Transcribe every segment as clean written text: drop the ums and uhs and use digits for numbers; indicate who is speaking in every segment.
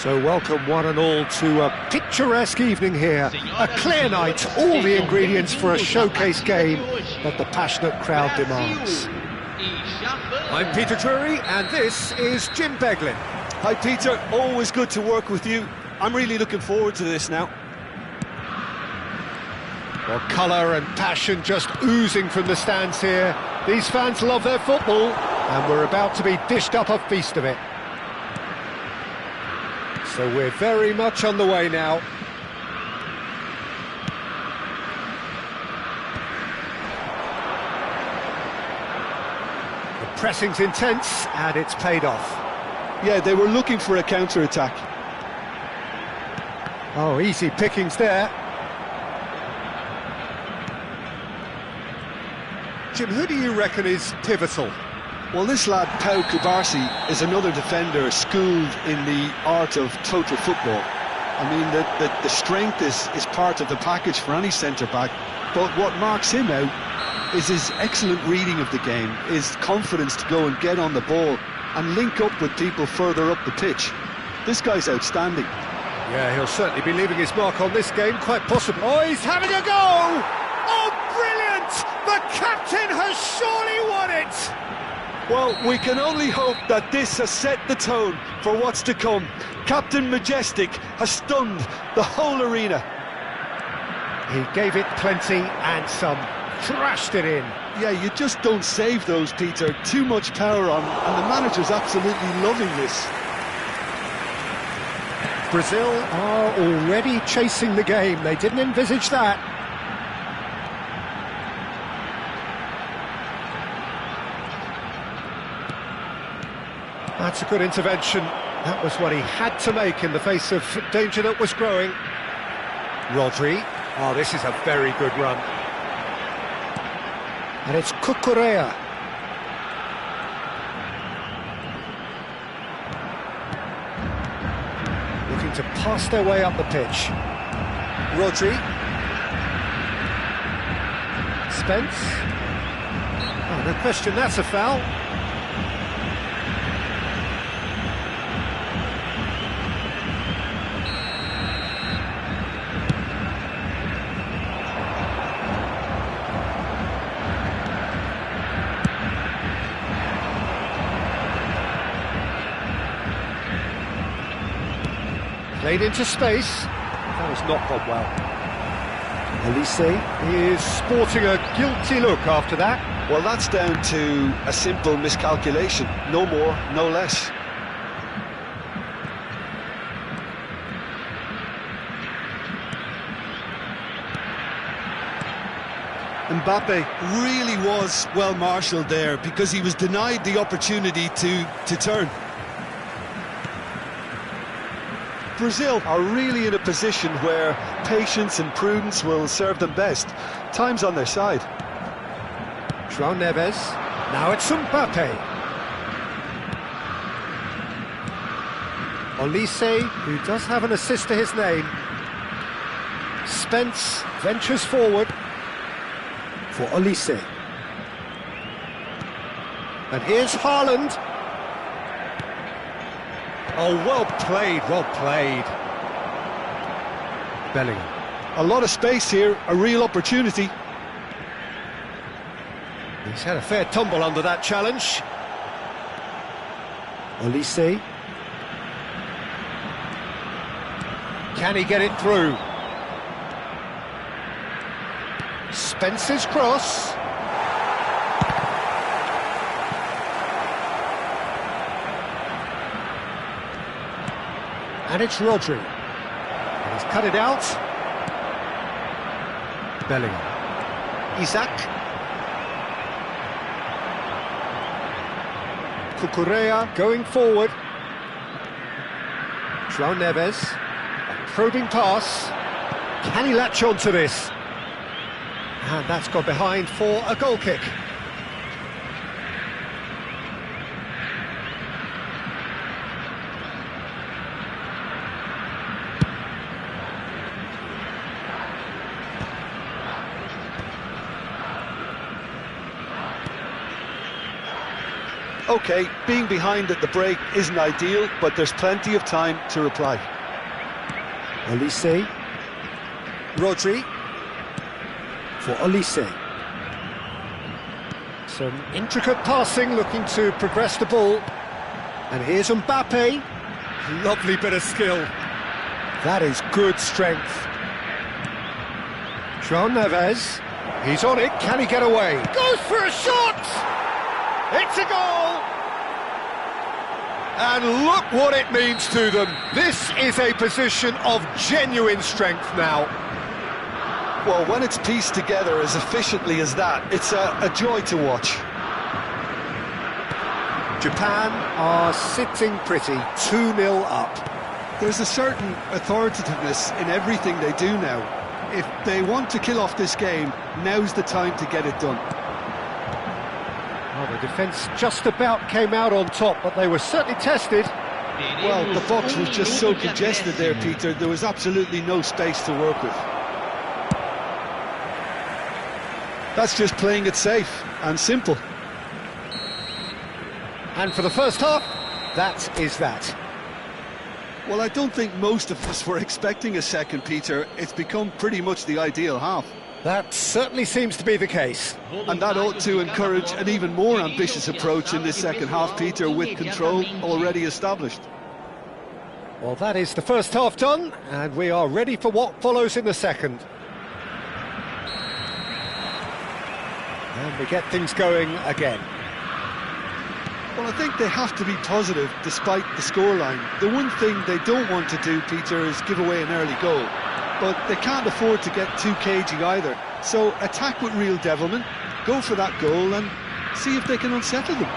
Speaker 1: So welcome one and all to a picturesque evening here, a clear night, all the ingredients for a showcase game that the passionate crowd demands. I'm Peter Drury and this is Jim Beglin.
Speaker 2: Hi Peter, always good to work with you. I'm really looking forward to this now.
Speaker 1: Well, colour and passion just oozing from the stands here. These fans love their football and we're about to be dished up a feast of it. So we're very much on the way now. The pressing's intense and it's paid off.
Speaker 2: Yeah, they were looking for a counter-attack.
Speaker 1: Oh, easy pickings there. Jim, who do you reckon is pivotal?
Speaker 2: Well, this lad, Pau Cubarsí, is another defender schooled in the art of total football. I mean, the strength is part of the package for any centre-back, but what marks him out is his excellent reading of the game, his confidence to go and get on the ball and link up with people further up the pitch. This guy's outstanding.
Speaker 1: Yeah, he'll certainly be leaving his mark on this game, quite possibly. Oh, he's having a go! Oh, brilliant! The captain has surely won it!
Speaker 2: Well, we can only hope that this has set the tone for what's to come. Captain Majestic has stunned the whole arena.
Speaker 1: He gave it plenty and some, thrashed it in.
Speaker 2: Yeah, you just don't save those, Peter. Too much power on, and the manager's absolutely loving this.
Speaker 1: Brazil are already chasing the game. They didn't envisage that. That's a good intervention. That was what he had to make in the face of danger that was growing. Rodri. Oh, this is a very good run. And it's Cucurella. Looking to pass their way up the pitch. Rodri. Spence. Oh, no question, that's a foul. Played into space. That has not gone well. Olise is sporting a guilty look after that.
Speaker 2: Well, that's down to a simple miscalculation. No more, no less. Mbappe really was well marshalled there because he was denied the opportunity to turn. Brazil are really in a position where patience and prudence will serve them best. Time's on their side.
Speaker 1: João Neves. Now it's Mbappe. Olise, who does have an assist to his name. Spence ventures forward for Olise. And here's Haaland. Oh, well played, well played. Bellingham.
Speaker 2: A lot of space here, a real opportunity.
Speaker 1: He's had a fair tumble under that challenge. Olise. Can he get it through? Spencer's cross. And it's Rodri. And he's cut it out. Bellingham. Isaac. Cucurella going forward. João Neves. A probing pass. Can he latch on to this? And that's gone behind for a goal kick.
Speaker 2: OK, being behind at the break isn't ideal, but there's plenty of time to reply.
Speaker 1: Olise. Rodri. For Olise. Some intricate passing, looking to progress the ball. And here's Mbappe. Lovely bit of skill. That is good strength. João Neves. He's on it. Can he get away? Goes for a shot! It's a goal! And look what it means to them. This is a position of genuine strength now.
Speaker 2: Well, when it's pieced together as efficiently as that, it's a joy to watch.
Speaker 1: Japan are sitting pretty, 2-0 up.
Speaker 2: There's a certain authoritativeness in everything they do now. If they want to kill off this game, now's the time to get it done.
Speaker 1: Well, the defence just about came out on top, but they were certainly tested.
Speaker 2: Well, the box was just so congested there, Peter. There was absolutely no space to work with. That's just playing it safe and simple.
Speaker 1: And for the first half, that is that.
Speaker 2: Well, I don't think most of us were expecting a second, Peter. It's become pretty much the ideal half.
Speaker 1: That certainly seems to be the case.
Speaker 2: And that ought to encourage an even more ambitious approach in this second half, Peter, with control already established.
Speaker 1: Well, that is the first half done, and we are ready for what follows in the second. And we get things going again.
Speaker 2: Well, I think they have to be positive despite the scoreline. The one thing they don't want to do, Peter, is give away an early goal. But they can't afford to get too cagey either. So attack with real devilment, go for that goal and see if they can unsettle them.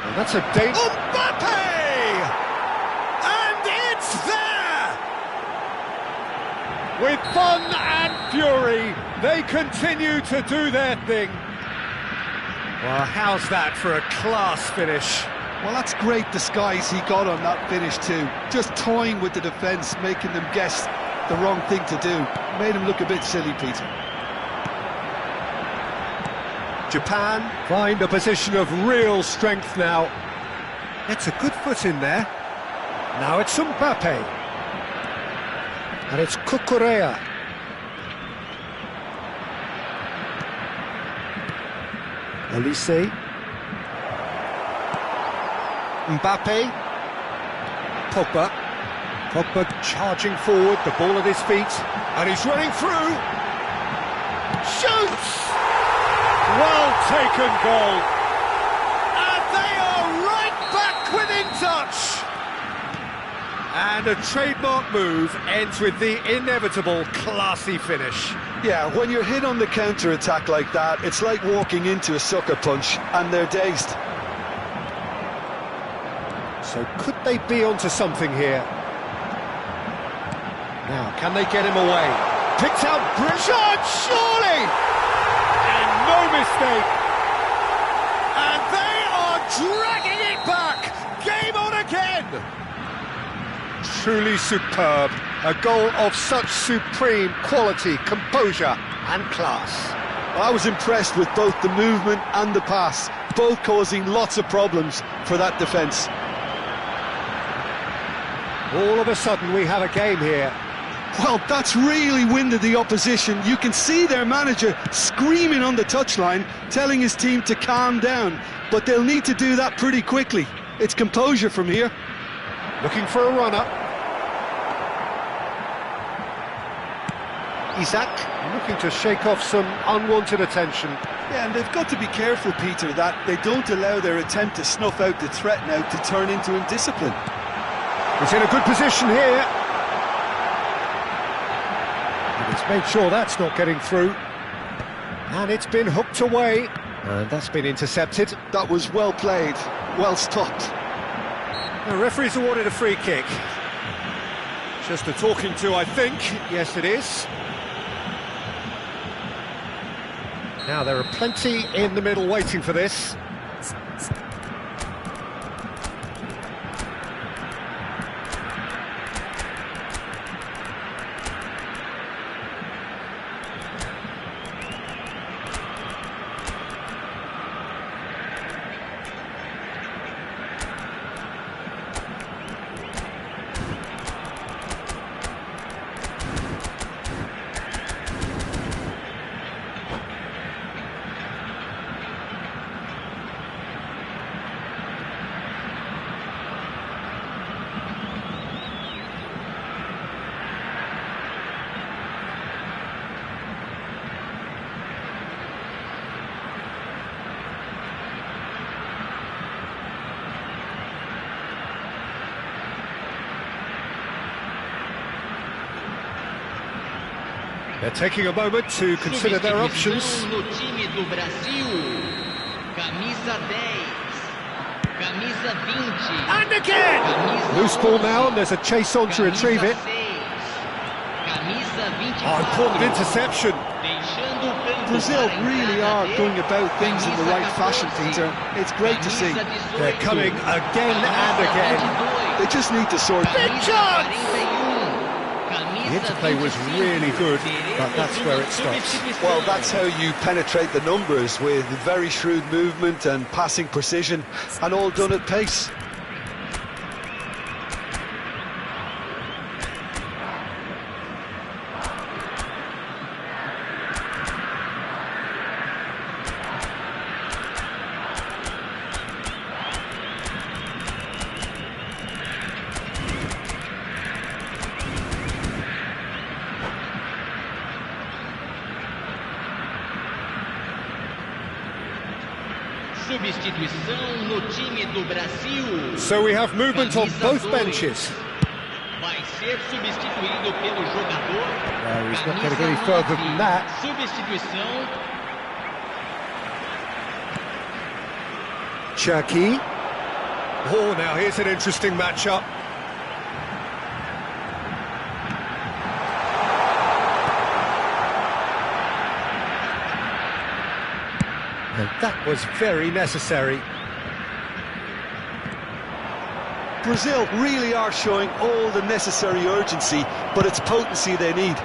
Speaker 1: And that's a danger. Mbappe! And it's there! With fun and fury, they continue to do their thing. Well, how's that for a class finish?
Speaker 2: Well, that's great disguise he got on that finish too. Just toying with the defence, making them guess the wrong thing to do. Made him look a bit silly, Peter.
Speaker 1: Japan find a position of real strength now. It's a good foot in there. Now it's Mbappe. And it's Cucurella. Olise. Mbappe. Pogba. Pogba charging forward, the ball at his feet, and he's running through. Shoots! Well taken goal. And they are right back within touch. And a trademark move ends with the inevitable classy finish.
Speaker 2: Yeah, when you're hit on the counter-attack like that, it's like walking into a sucker punch, and they're dazed.
Speaker 1: So could they be onto something here? Now, can they get him away? Picked out Bridget, surely! And no mistake! And they are dragging it back! Game on again! Truly superb. A goal of such supreme quality, composure and class.
Speaker 2: I was impressed with both the movement and the pass, both causing lots of problems for that defence.
Speaker 1: All of a sudden we have a game here.
Speaker 2: Well, that's really winded the opposition. You can see their manager screaming on the touchline, telling his team to calm down. But they'll need to do that pretty quickly. It's composure from here.
Speaker 1: Looking for a runner. Isak looking to shake off some unwanted attention.
Speaker 2: Yeah, and they've got to be careful, Peter, that they don't allow their attempt to snuff out the threat now to turn into indiscipline.
Speaker 1: He's in a good position here. And he's made sure that's not getting through. And it's been hooked away. And that's been intercepted.
Speaker 2: That was well played, well stopped.
Speaker 1: The referee's awarded a free kick. Just a talking to, I think. Yes, it is. Now, there are plenty in the middle waiting for this. They're taking a moment to consider their options.
Speaker 3: No time do Brasil. Camisa 10. Camisa 20.
Speaker 1: And again! Loose ball now, and there's a chase on to retrieve it. Oh, important interception.
Speaker 2: Brazil really are going about things in the right fashion, Peter. It's great to see.
Speaker 1: They're coming again and again.
Speaker 2: They just need to sort.
Speaker 1: Big chance! The interplay was really good, but that's where it stops.
Speaker 2: Well, that's how you penetrate the numbers, with very shrewd movement and passing precision, and all done at pace.
Speaker 3: Substituição no time do Brasil.
Speaker 1: So we have movement on both benches.
Speaker 3: Vai ser substituído pelo jogador.
Speaker 1: No, he's not going to get any further than that.
Speaker 3: Substituição.
Speaker 1: Cherki. Oh, now here's an interesting matchup. And that was very necessary.
Speaker 2: Brazil really are showing all the necessary urgency, but it's potency they need.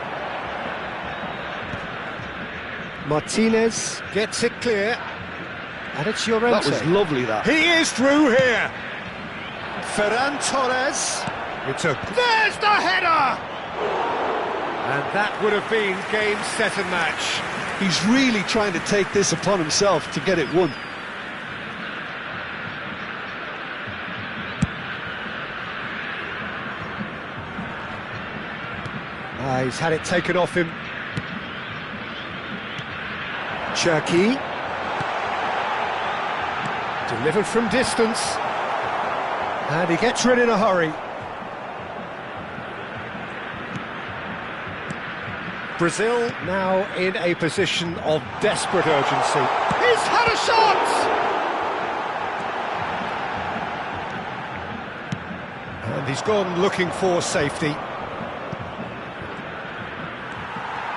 Speaker 1: Martinez gets it clear, and it's Llorente.
Speaker 2: That was lovely, that.
Speaker 1: He is through here. Ferran Torres. There's the header! And that would have been game, set and match.
Speaker 2: He's really trying to take this upon himself to get it won.
Speaker 1: He's had it taken off him. Cherki. Delivered from distance. And he gets rid in a hurry. Brazil now in a position of desperate urgency. He's had a shot! And he's gone looking for safety.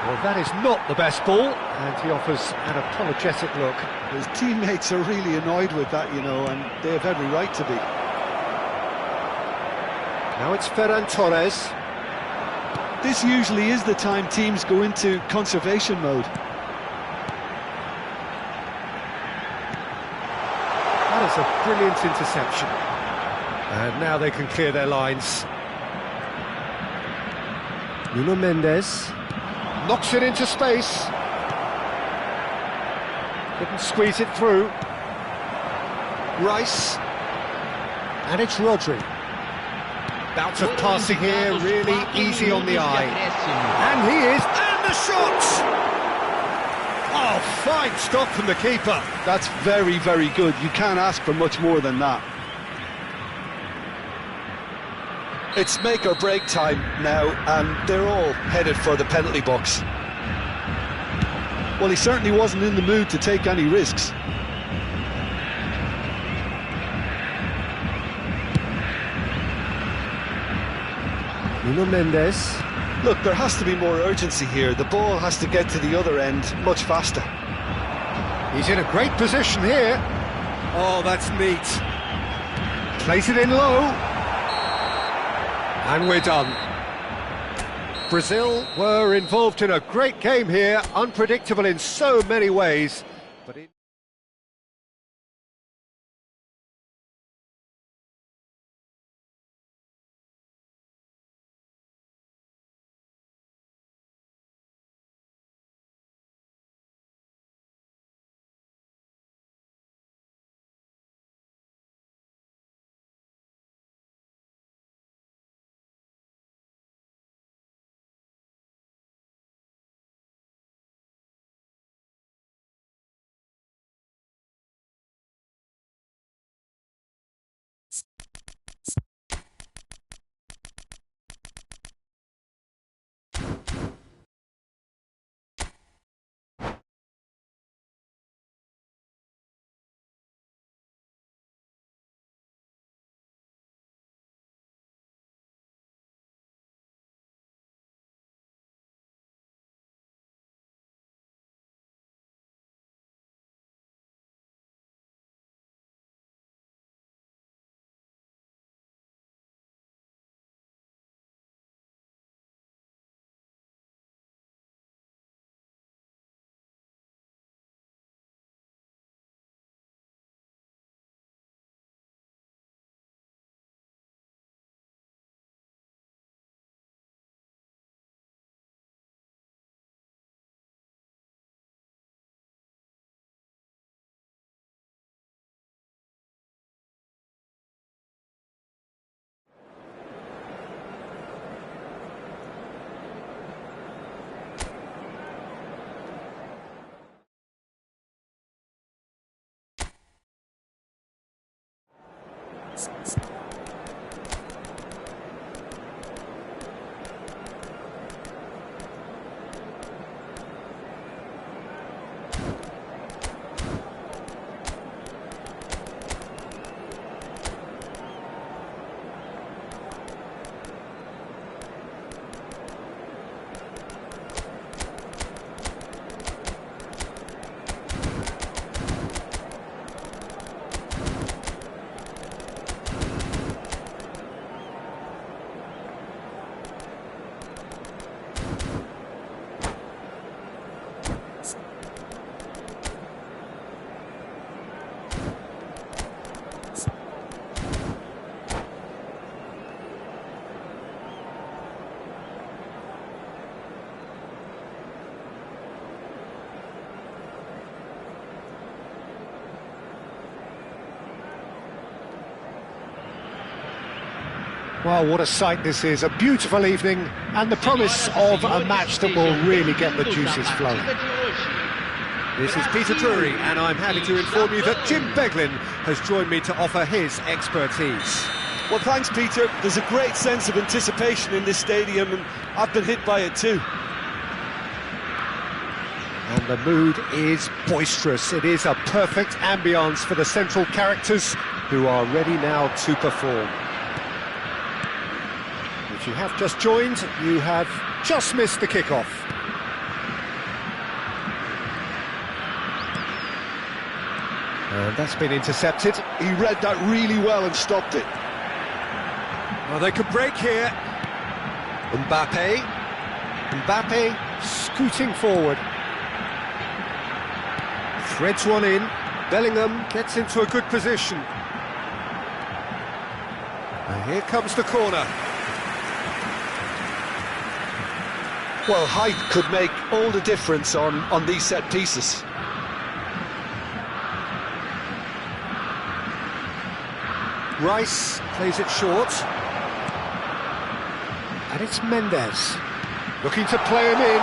Speaker 1: Well, that is not the best ball, and he offers an apologetic look.
Speaker 2: His teammates are really annoyed with that, you know, and they have every right to be.
Speaker 1: Now it's Ferran Torres.
Speaker 2: This usually is the time teams go into conservation mode.
Speaker 1: That is a brilliant interception. And now they can clear their lines. Nuno Mendes knocks it into space. Couldn't squeeze it through. Rice. And it's Rodri. Bouts of passing here, really easy on the eye. And he is, and the shot! Oh, fine stop from the keeper.
Speaker 2: That's very, very good. You can't ask for much more than that. It's make or break time now, and they're all headed for the penalty box. Well, he certainly wasn't in the mood to take any risks.
Speaker 1: Nuno Mendes.
Speaker 2: Look, there has to be more urgency here. The ball has to get to the other end much faster.
Speaker 1: He's in a great position here. Oh, that's neat. Plays it in low. And we're done. Brazil were involved in a great game here, unpredictable in so many ways. But well, what a sight this is, a beautiful evening, and the promise of a match that will really get the juices flowing. This is Peter Drury, and I'm happy to inform you that Jim Beglin has joined me to offer his expertise.
Speaker 2: Well, thanks, Peter. There's a great sense of anticipation in this stadium, and I've been hit by it too.
Speaker 1: And the mood is boisterous. It is a perfect ambience for the central characters who are ready now to perform. If you have just joined, you have just missed the kickoff. And that's been intercepted.
Speaker 2: He read that really well and stopped it.
Speaker 1: Well, they could break here. Mbappe. Mbappe scooting forward. Threads one in. Bellingham gets into a good position. And here comes the corner.
Speaker 2: Well, height could make all the difference on these set pieces.
Speaker 1: Rice plays it short. And it's Mendes. Looking to play him in.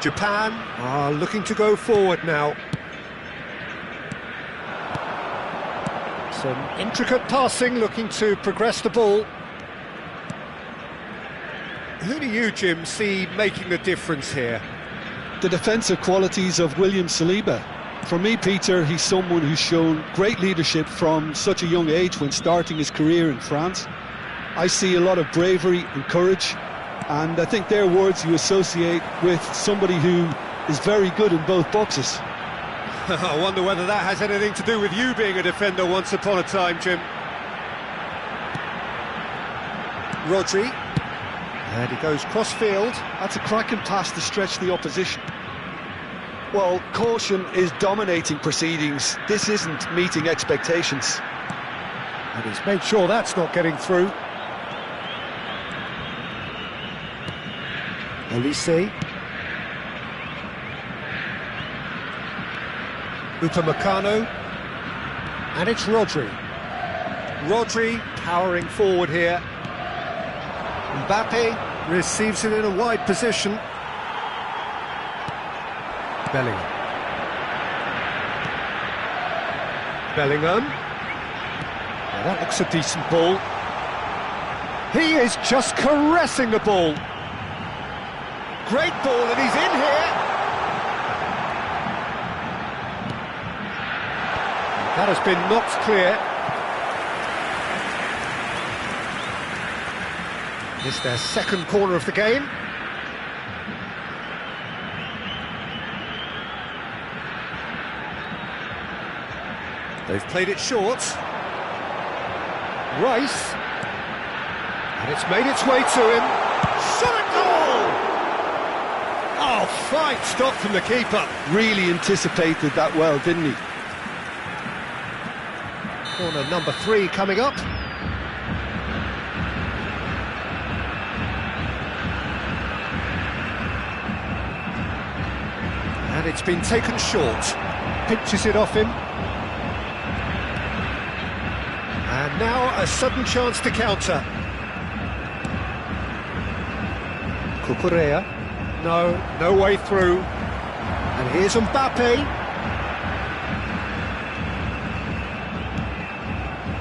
Speaker 1: Japan are looking to go forward now. Some intricate passing, looking to progress the ball. Who do you, Jim, see making the difference here?
Speaker 2: The defensive qualities of William Saliba. For me, Peter, he's someone who's shown great leadership from such a young age when starting his career in France. I see a lot of bravery and courage, and I think they're words you associate with somebody who is very good in both boxes.
Speaker 1: I wonder whether that has anything to do with you being a defender once upon a time, Jim. Rodri. And he goes cross-field.
Speaker 2: That's a cracking pass to stretch the opposition. Well, caution is dominating proceedings. This isn't meeting expectations.
Speaker 1: And he's made sure that's not getting through. Olise. Upamecano. And it's Rodri. Rodri powering forward here. Mbappe receives it in a wide position. Bellingham. Now that looks a decent ball. He is just caressing the ball. Great ball, and he's in here. That has been knocked clear. It's their second corner of the game. They've played it short. Rice. And it's made its way to him. Shot at goal! Oh, fine stop from the keeper.
Speaker 2: Really anticipated that well, didn't he?
Speaker 1: Corner number 3 coming up. And it's been taken short. Pinches it off him. And now a sudden chance to counter. Cucurella. No way through. And here's Mbappe.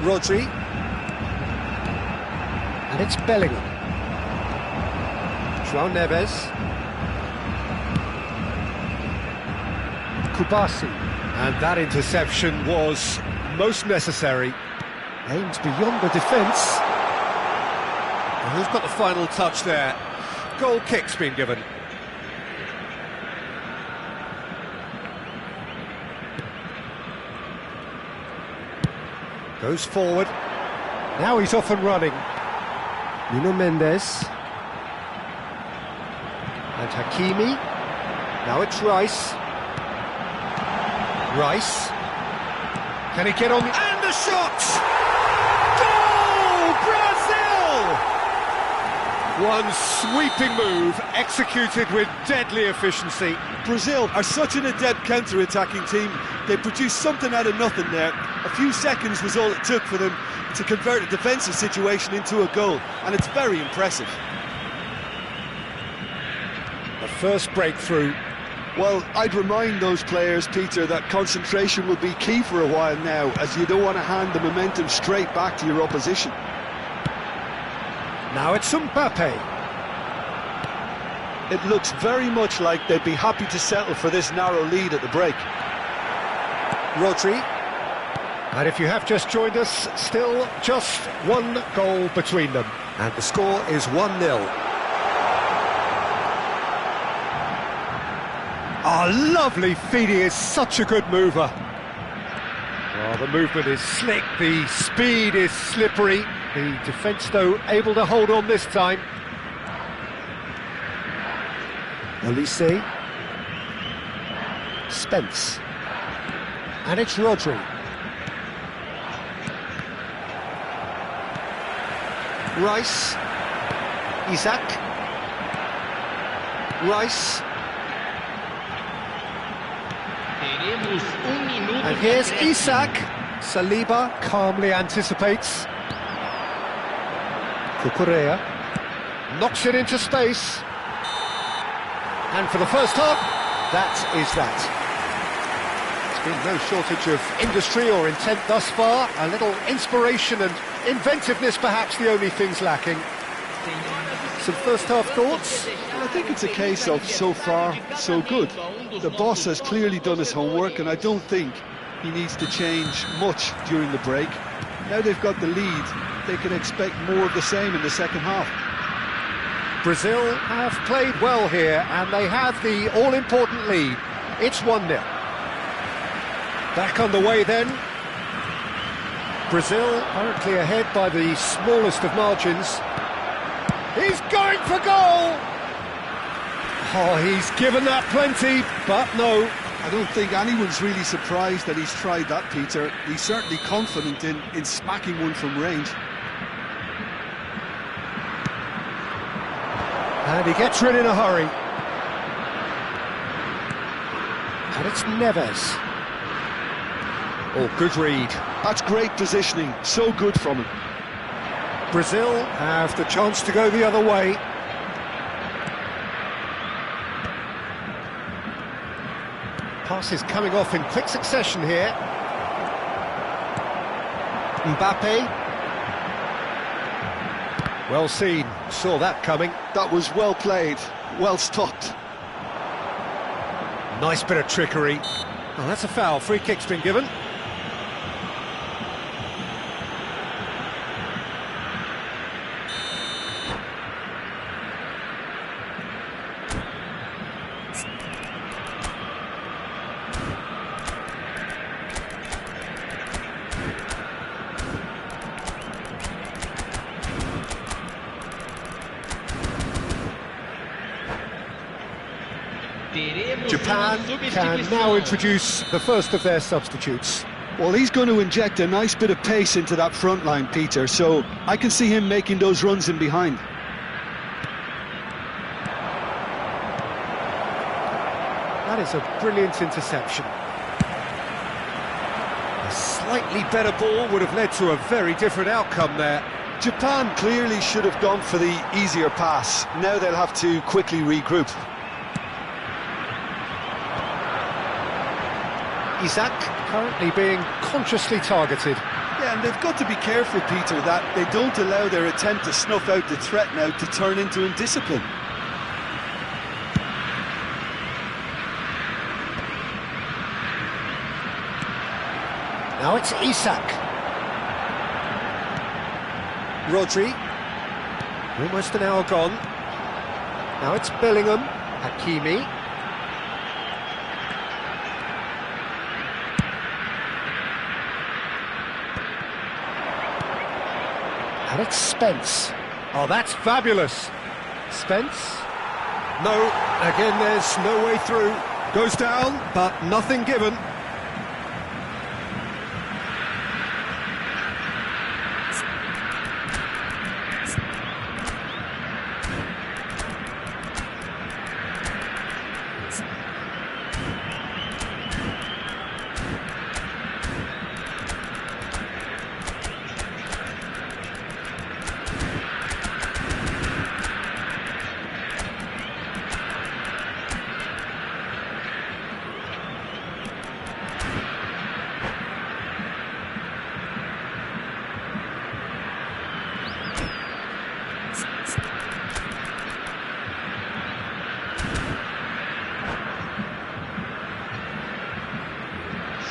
Speaker 1: Rodri. And it's Bellingham. João Neves. Kubasi. And that interception was most necessary. Aimed beyond the defence. And who's got the final touch there? Goal kick's been given. Goes forward. Now he's off and running. Nuno Mendes. And Hakimi. Now it's Rice. Rice. Can he get on the... And the shot! Goal! Brazil! One sweeping move, executed with deadly efficiency.
Speaker 2: Brazil are such an adept counter-attacking team. They produced something out of nothing there. A few seconds was all it took for them to convert a defensive situation into a goal, and it's very impressive.
Speaker 1: The first breakthrough.
Speaker 2: Well, I'd remind those players, Peter, that concentration will be key for a while now, as you don't want to hand the momentum straight back to your opposition.
Speaker 1: Now it's Mbappe.
Speaker 2: It looks very much like they'd be happy to settle for this narrow lead at the break.
Speaker 1: Rodri. And if you have just joined us, still just one goal between them. And the score is 1-0. Oh, lovely feed, he is such a good mover. Well, the movement is slick, the speed is slippery. The defence, though, able to hold on this time. Olise. Spence. And it's Rodri. Rice. Isaac. Rice.
Speaker 3: Teremos minuto
Speaker 1: And
Speaker 3: de
Speaker 1: here's
Speaker 3: acréscimo.
Speaker 1: Isak. Saliba calmly anticipates. Cucurella knocks it into space. And for the first half, that is that. There's been no shortage of industry or intent thus far. A little inspiration and inventiveness, perhaps the only things lacking. Some first half thoughts?
Speaker 2: I think it's a case of so far, so good. The boss has clearly done his homework, and I don't think he needs to change much during the break. Now they've got the lead, they can expect more of the same in the second half.
Speaker 1: Brazil have played well here, and they have the all-important lead. It's 1-0. Back on the way then. Brazil currently ahead by the smallest of margins. He's going for goal! Oh, he's given that plenty, but no.
Speaker 2: I don't think anyone's really surprised that he's tried that, Peter. He's certainly confident in smacking one from range.
Speaker 1: And he gets rid in a hurry. And it's Neves. Oh, good read.
Speaker 2: That's great positioning, so good from him.
Speaker 1: Brazil have the chance to go the other way. Passes coming off in quick succession here. Mbappe. Well seen, saw that coming.
Speaker 2: That was well played, well stopped.
Speaker 1: Nice bit of trickery. Oh, that's a foul, free kick's been given. Japan can now introduce the first of their substitutes.
Speaker 2: Well, he's going to inject a nice bit of pace into that front line, Peter, so I can see him making those runs in behind.
Speaker 1: That is a brilliant interception. A slightly better ball would have led to a very different outcome there.
Speaker 2: Japan clearly should have gone for the easier pass. Now they'll have to quickly regroup.
Speaker 1: Isaac currently being consciously targeted.
Speaker 2: Yeah, and they've got to be careful, Peter, that they don't allow their attempt to snuff out the threat now to turn into indiscipline.
Speaker 1: Now it's Isak. Rodri. Almost an hour gone. Now it's Bellingham. Hakimi. And it's Spence. Oh, that's fabulous. Spence. No, again, there's no way through. Goes down, but nothing given.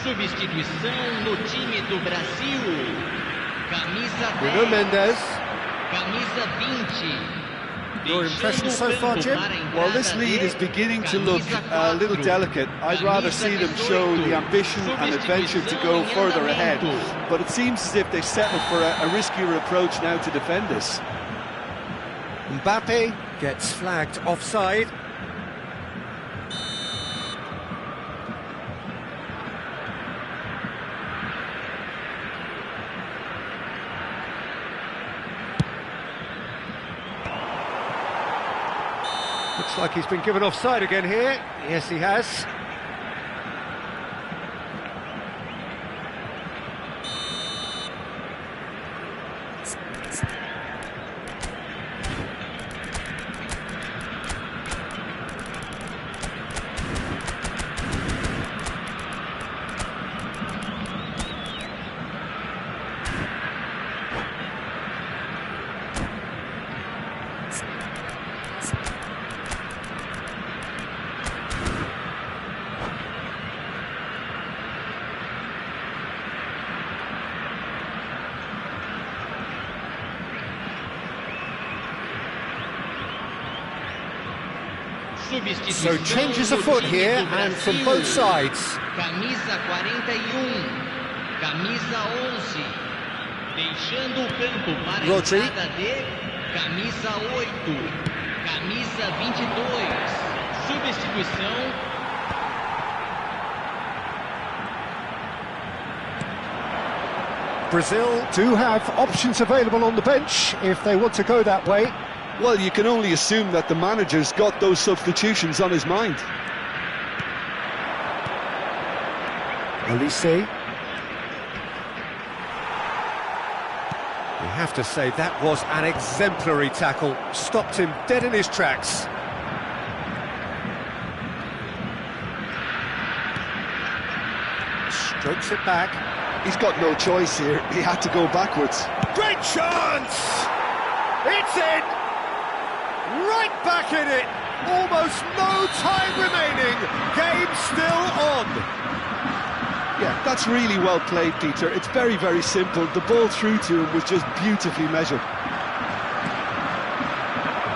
Speaker 3: Substituição no time do Brasil. Camisa 10.
Speaker 1: Bruno Mendes.
Speaker 3: Camisa 20.
Speaker 1: Your impression so far, Jim?
Speaker 2: Well, this lead is beginning to look a little delicate. I'd rather see them show the ambition and adventure to go further ahead. But it seems as if they settled for a riskier approach now to defend this.
Speaker 1: Mbappe gets flagged offside. Looks like he's been given offside again here. Yes, he has. So changes afoot here, and from both sides.
Speaker 3: Camisa 41, camisa 11, deixando o campo para a
Speaker 1: Rodri.
Speaker 3: entrada de camisa 8, camisa 22, substituição.
Speaker 1: Brazil do have options available on the bench if they want to go that way.
Speaker 2: Well, you can only assume that the manager's got those substitutions on his mind.
Speaker 1: Olise. You have to say that was an exemplary tackle. Stopped him dead in his tracks. Strokes it back.
Speaker 2: He's got no choice here. He had to go backwards.
Speaker 1: Great chance! It's in! Right back in it! Almost no time remaining. Game still on.
Speaker 2: Yeah, that's really well played, Peter. It's very, very simple. The ball through to him was just beautifully measured.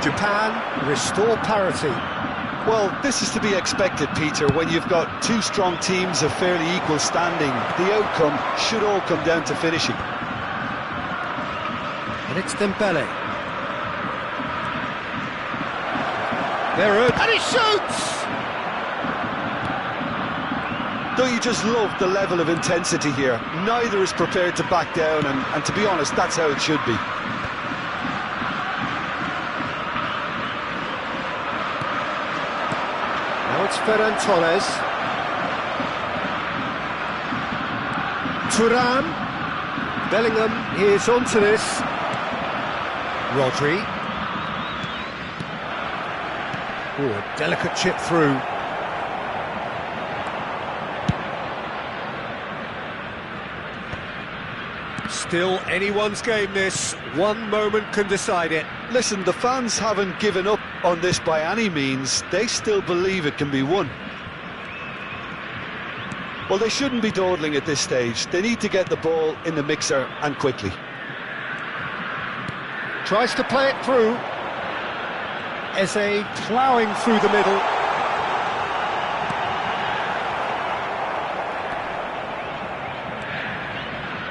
Speaker 1: Japan restore parity.
Speaker 2: Well, this is to be expected, Peter, when you've got two strong teams of fairly equal standing. The outcome should all come down to finishing.
Speaker 1: And it's Dembele. There, and he shoots!
Speaker 2: Don't you just love the level of intensity here? Neither is prepared to back down, and to be honest, that's how it should be.
Speaker 1: Now it's Ferran Torres. Thuram. Bellingham is onto this. Rodri. Oh, a delicate chip through. Still anyone's game this. One moment can decide it.
Speaker 2: Listen, the fans haven't given up on this by any means. They still believe it can be won. Well, they shouldn't be dawdling at this stage. They need to get the ball in the mixer, and quickly.
Speaker 1: Tries to play it through. Eze ploughing through the middle.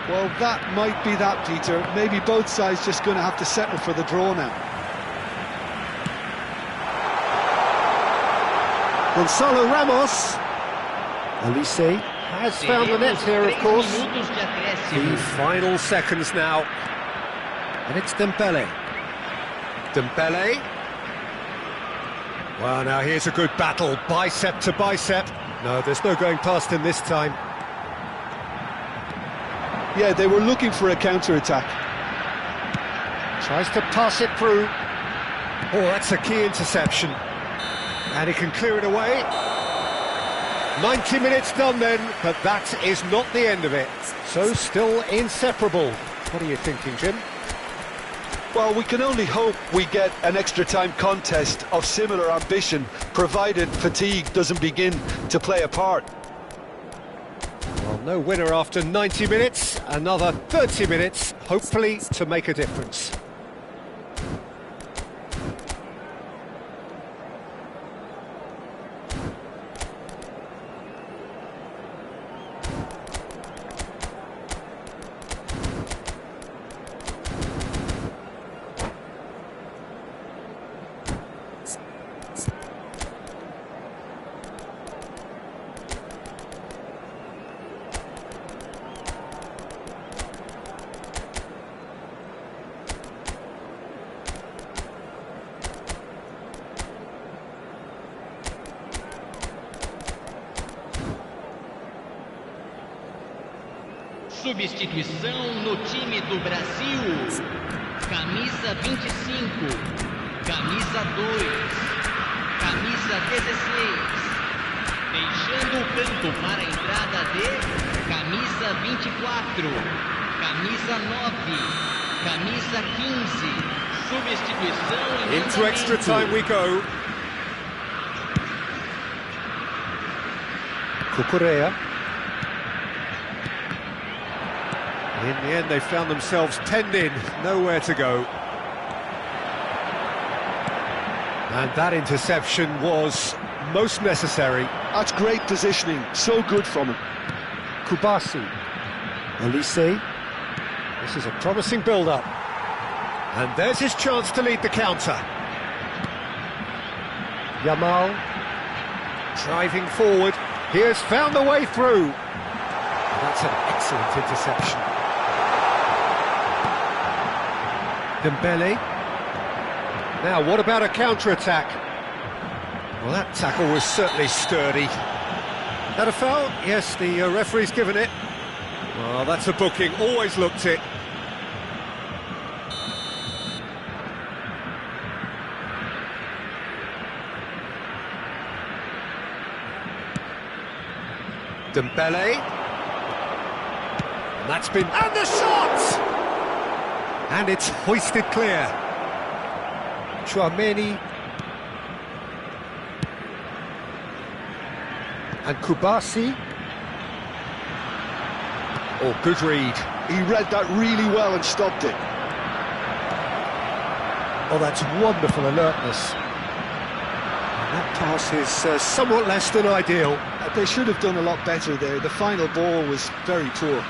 Speaker 2: Well, that might be that, Peter. Maybe both sides just going to have to settle for the draw now.
Speaker 1: Gonzalo Ramos. Olise has found the net here, of course. The final seconds now. And it's Dembele. Dembele. Well, now here's a good battle, bicep to bicep. No, there's no going past him this time.
Speaker 2: Yeah, they were looking for a counter-attack.
Speaker 1: Tries to pass it through. Oh, that's a key interception. And he can clear it away. 90 minutes done then, but that is not the end of it. So still inseparable. What are you thinking, Jim?
Speaker 2: Well, we can only hope we get an extra-time contest of similar ambition, provided fatigue doesn't begin to play a part.
Speaker 1: Well, no winner after 90 minutes. Another 30 minutes, hopefully, to make a difference.
Speaker 3: Substituição no time do Brasil. Camisa 25, camisa 2, camisa 16. Deixando o campo para a entrada de camisa 24, camisa 9, camisa 15. Substituição em
Speaker 1: Into extra time we go. Cucurella. In the end, they found themselves penned in, nowhere to go. And that interception was most necessary.
Speaker 2: That's great positioning, so good from him.
Speaker 1: Kubasi. Olise. This is a promising build-up. And there's his chance to lead the counter. Yamal. Driving forward. He has found the way through. That's an excellent interception. Dembele. Now, what about a counter-attack? Well, that tackle was certainly sturdy. That a foul? Yes, the referee's given it. Well, that's a booking, always looked it. Dembele. And that's been... And the shot! And it's hoisted clear. Tchouaméni. And Kubasi. Oh, good read.
Speaker 2: He read that really well and stopped it.
Speaker 1: Oh, that's wonderful alertness. And that pass is somewhat less than ideal.
Speaker 2: They should have done a lot better there. The final ball was very poor.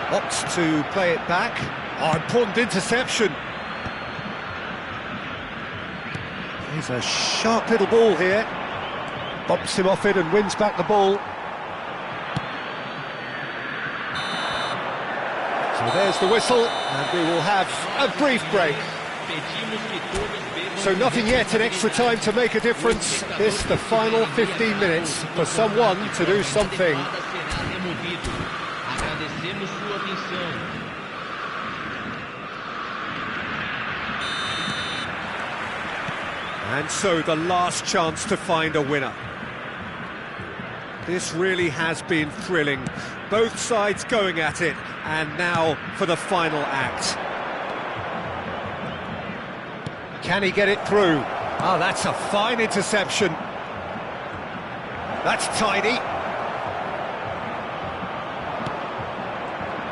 Speaker 1: Opts to play it back. Oh, important interception. Here's a sharp little ball here. Bumps him off it and wins back the ball. So there's the whistle, and we will have a brief break. So nothing yet in extra time to make a difference. This the final 15 minutes for someone to do something.
Speaker 3: Agradecemos sua atenção.
Speaker 1: And so the last chance to find a winner. This really has been thrilling. Both sides going at it, and now for the final act. Can he get it through? Oh, that's a fine interception. That's tidy.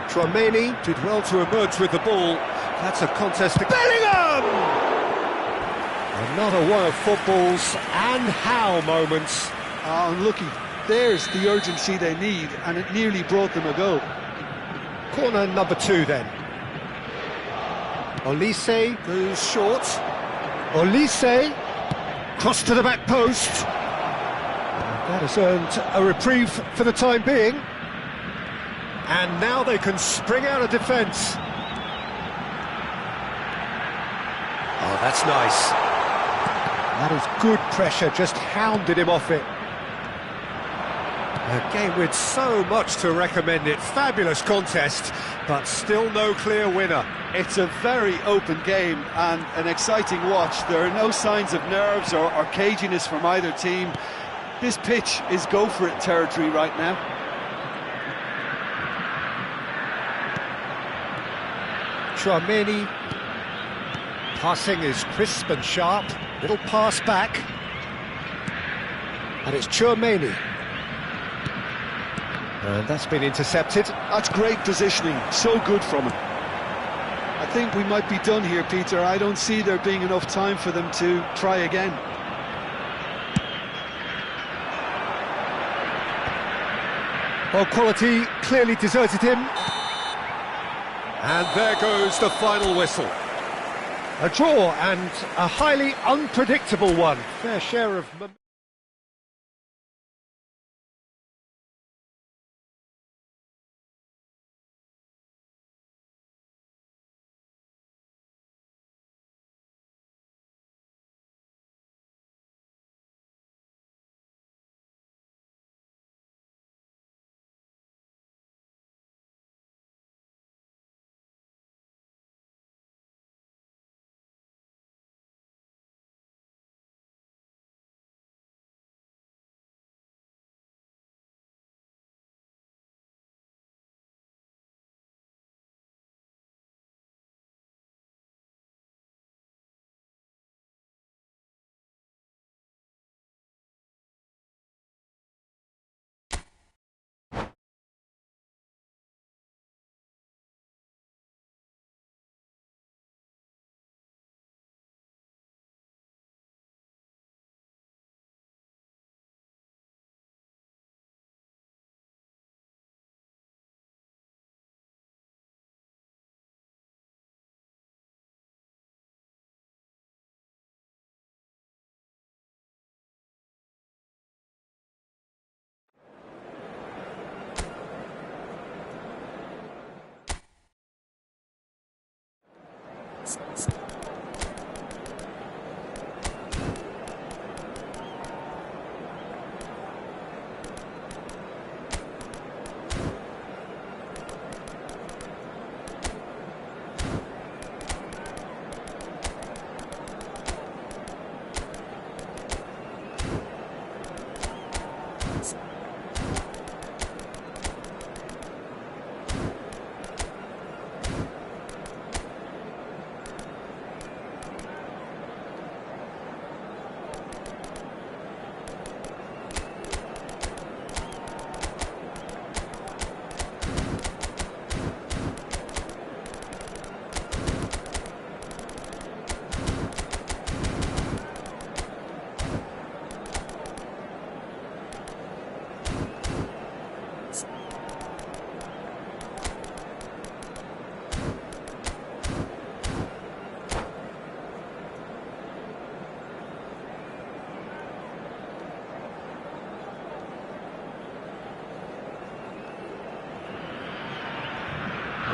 Speaker 1: Tchouaméni did well to emerge with the ball. That's a contest to Bellingham! Another one of football's and how moments.
Speaker 2: Oh, unlucky. There's the urgency they need, and it nearly brought them a goal.
Speaker 1: Corner number 2 then. Olise goes short. Olise, cross to the back post. That has earned a reprieve for the time being. And now they can spring out of defence. Oh, that's nice. That is good pressure, just hounded him off it. A game with so much to recommend it. Fabulous contest, but still no clear winner.
Speaker 2: It's a very open game and an exciting watch. There are no signs of nerves or caginess from either team. This pitch is go-for-it territory right now.
Speaker 1: Tchouaméni. Passing is crisp and sharp. Little pass back. And it's Tchouaméni. And that's been intercepted.
Speaker 2: That's great positioning, so good from him. I think we might be done here, Peter. I don't see there being enough time for them to try again.
Speaker 1: Well, quality clearly deserted him. And there goes the final whistle. A draw, and a highly unpredictable one. Fair share of...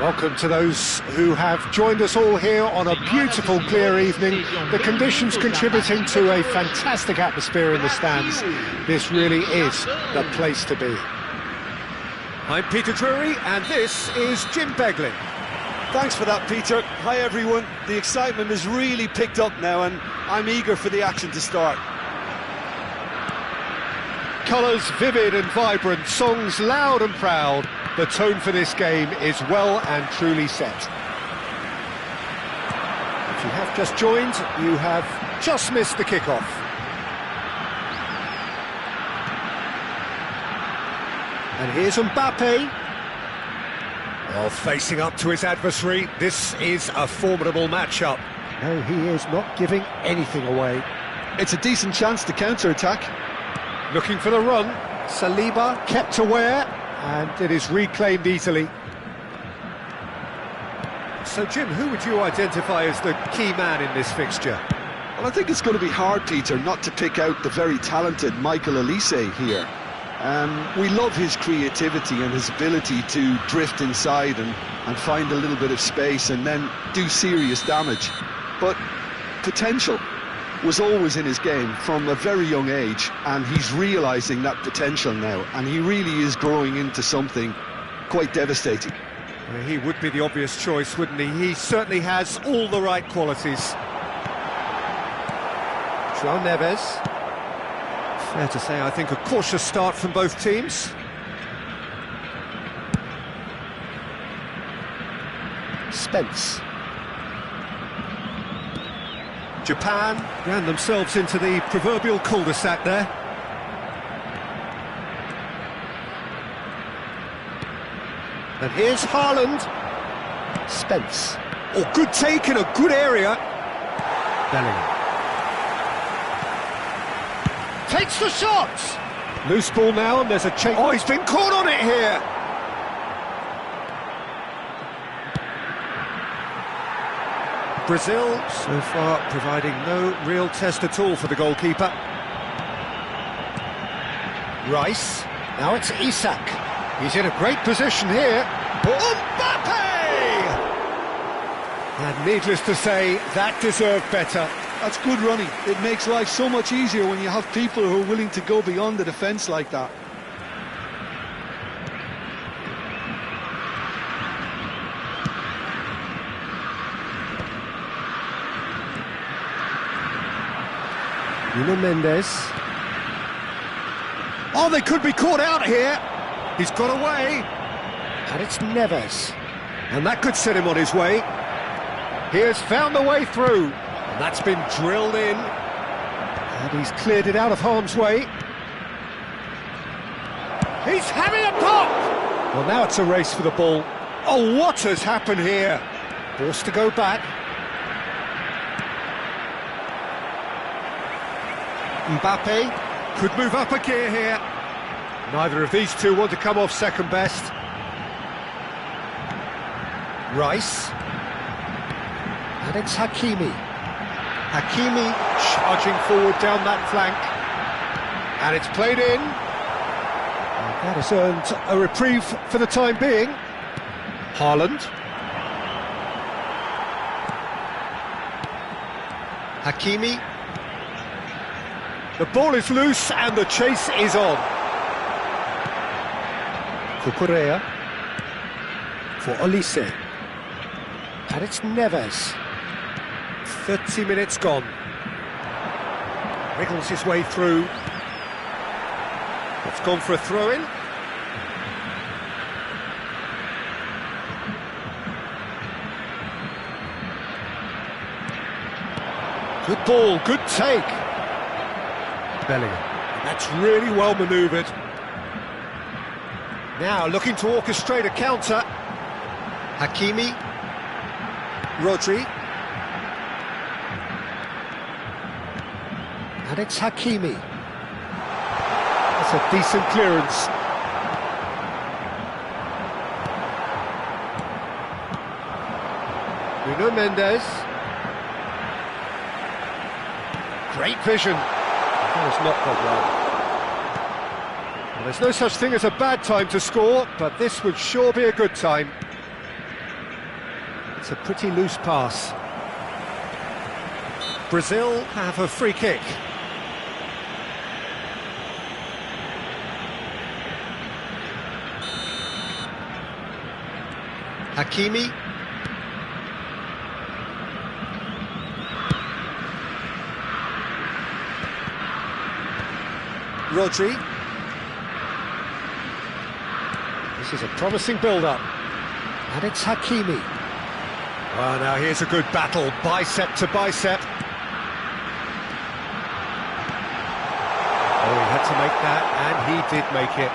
Speaker 1: Welcome to those who have joined us all here on a beautiful, clear evening. The conditions contributing to a fantastic atmosphere in the stands. This really is the place to be. I'm Peter Drury, and this is Jim Beglin.
Speaker 2: Thanks for that, Peter. Hi, everyone. The excitement has really picked up now, and I'm eager for the action to start.
Speaker 1: Colours vivid and vibrant, songs loud and proud. The tone for this game is well and truly set. If you have just joined, you have just missed the kickoff. And here's Mbappe. Well, facing up to his adversary, this is a formidable matchup. No, he is not giving anything away.
Speaker 2: It's a decent chance to counter-attack.
Speaker 1: Looking for the run. Saliba kept aware, and it is reclaimed easily. So, Jim, who would you identify as the key man in this fixture?
Speaker 2: Well, I think it's going to be hard, Peter, not to pick out the very talented Michael Olise here. We love his creativity and his ability to drift inside and find a little bit of space and then do serious damage. But potential was always in his game from a very young age, and he's realising that potential now, and he really is growing into something quite devastating.
Speaker 1: Well, he would be the obvious choice, wouldn't he? He certainly has all the right qualities. João Neves. Fair to say, I think, a cautious start from both teams. Spence. Japan ran themselves into the proverbial cul-de-sac there. And here's Haaland. Spence. Oh, good take in a good area. Bellingham. Takes the shot! Loose ball now, and there's a change. Oh, he's been caught on it here! Brazil, so far, providing no real test at all for the goalkeeper. Rice, now it's Isak. He's in a great position here. Mbappe! And needless to say, that deserved better.
Speaker 2: That's good running. It makes life so much easier when you have people who are willing to go beyond the defence like that.
Speaker 1: Nuno Mendes. Oh, they could be caught out here. He's got away. And it's Neves. And that could set him on his way. He has found the way through. And that's been drilled in. And he's cleared it out of harm's way. He's having a pop! Well, now it's a race for the ball. Oh, what has happened here? Forced to go back. Mbappe could move up a gear here. Neither of these two want to come off second best. Rice. And it's Hakimi. Hakimi charging forward down that flank. And it's played in. And that has earned a reprieve for the time being. Haaland. Hakimi. The ball is loose and the chase is on. Cucurella for Olise. And it's Neves. 30 minutes gone. Wriggles his way through. It's gone for a throw-in. Good ball, good take. Bellingham. That's really well manoeuvred. Now looking to orchestrate a counter. Hakimi. Rodri. And it's Hakimi. That's a decent clearance. Nuno Mendes. Great vision. That was not gone well. Well, there's no such thing as a bad time to score, but this would sure be a good time. It's a pretty loose pass. Brazil have a free kick. Hakimi. Rodri. This is a promising build-up. And it's Hakimi. Well, now here's a good battle, bicep to bicep. Oh, he had to make that, and he did make it.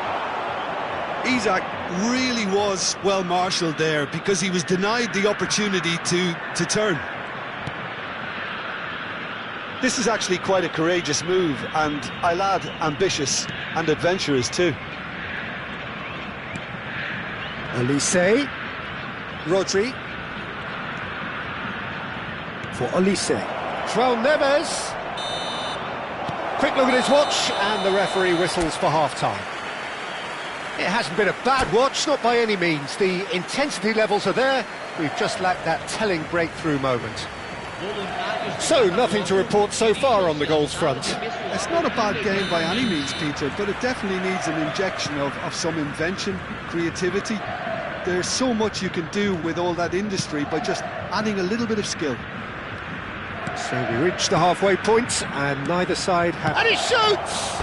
Speaker 2: Isak really was well marshalled there because he was denied the opportunity to turn. This is actually quite a courageous move, and I'll add ambitious and adventurous too.
Speaker 1: Olise. Rodri. For Olise. João Neves. Quick look at his watch, and the referee whistles for half-time. It hasn't been a bad watch, not by any means. The intensity levels are there. We've just lacked that telling breakthrough moment. So, nothing to report so far on the goals front.
Speaker 2: It's not a bad game by any means, Peter, but it definitely needs an injection of some invention, creativity. There's so much you can do with all that industry by just adding a little bit of skill.
Speaker 1: So we reached the halfway point, and neither side have... And he shoots!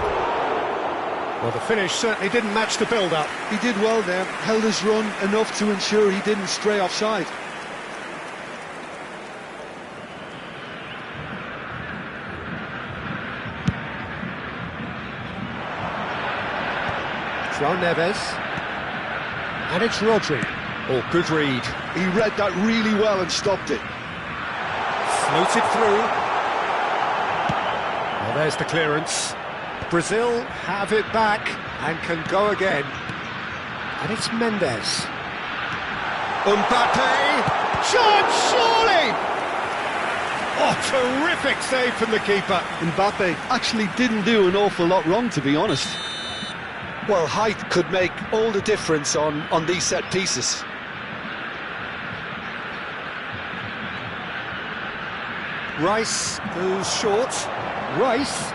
Speaker 1: Well, the finish certainly didn't match the build-up.
Speaker 2: He did well there, held his run enough to ensure he didn't stray offside.
Speaker 1: João Neves. And it's Rodri. Oh, good read.
Speaker 2: He read that really well and stopped it.
Speaker 1: Floated through. Well, there's the clearance. Brazil have it back and can go again. And it's Mendes. Mbappe. Shot, surely! Oh, terrific save from the keeper.
Speaker 2: Mbappe actually didn't do an awful lot wrong, to be honest. Well, height could make all the difference on these set pieces.
Speaker 1: Rice goes short. Rice.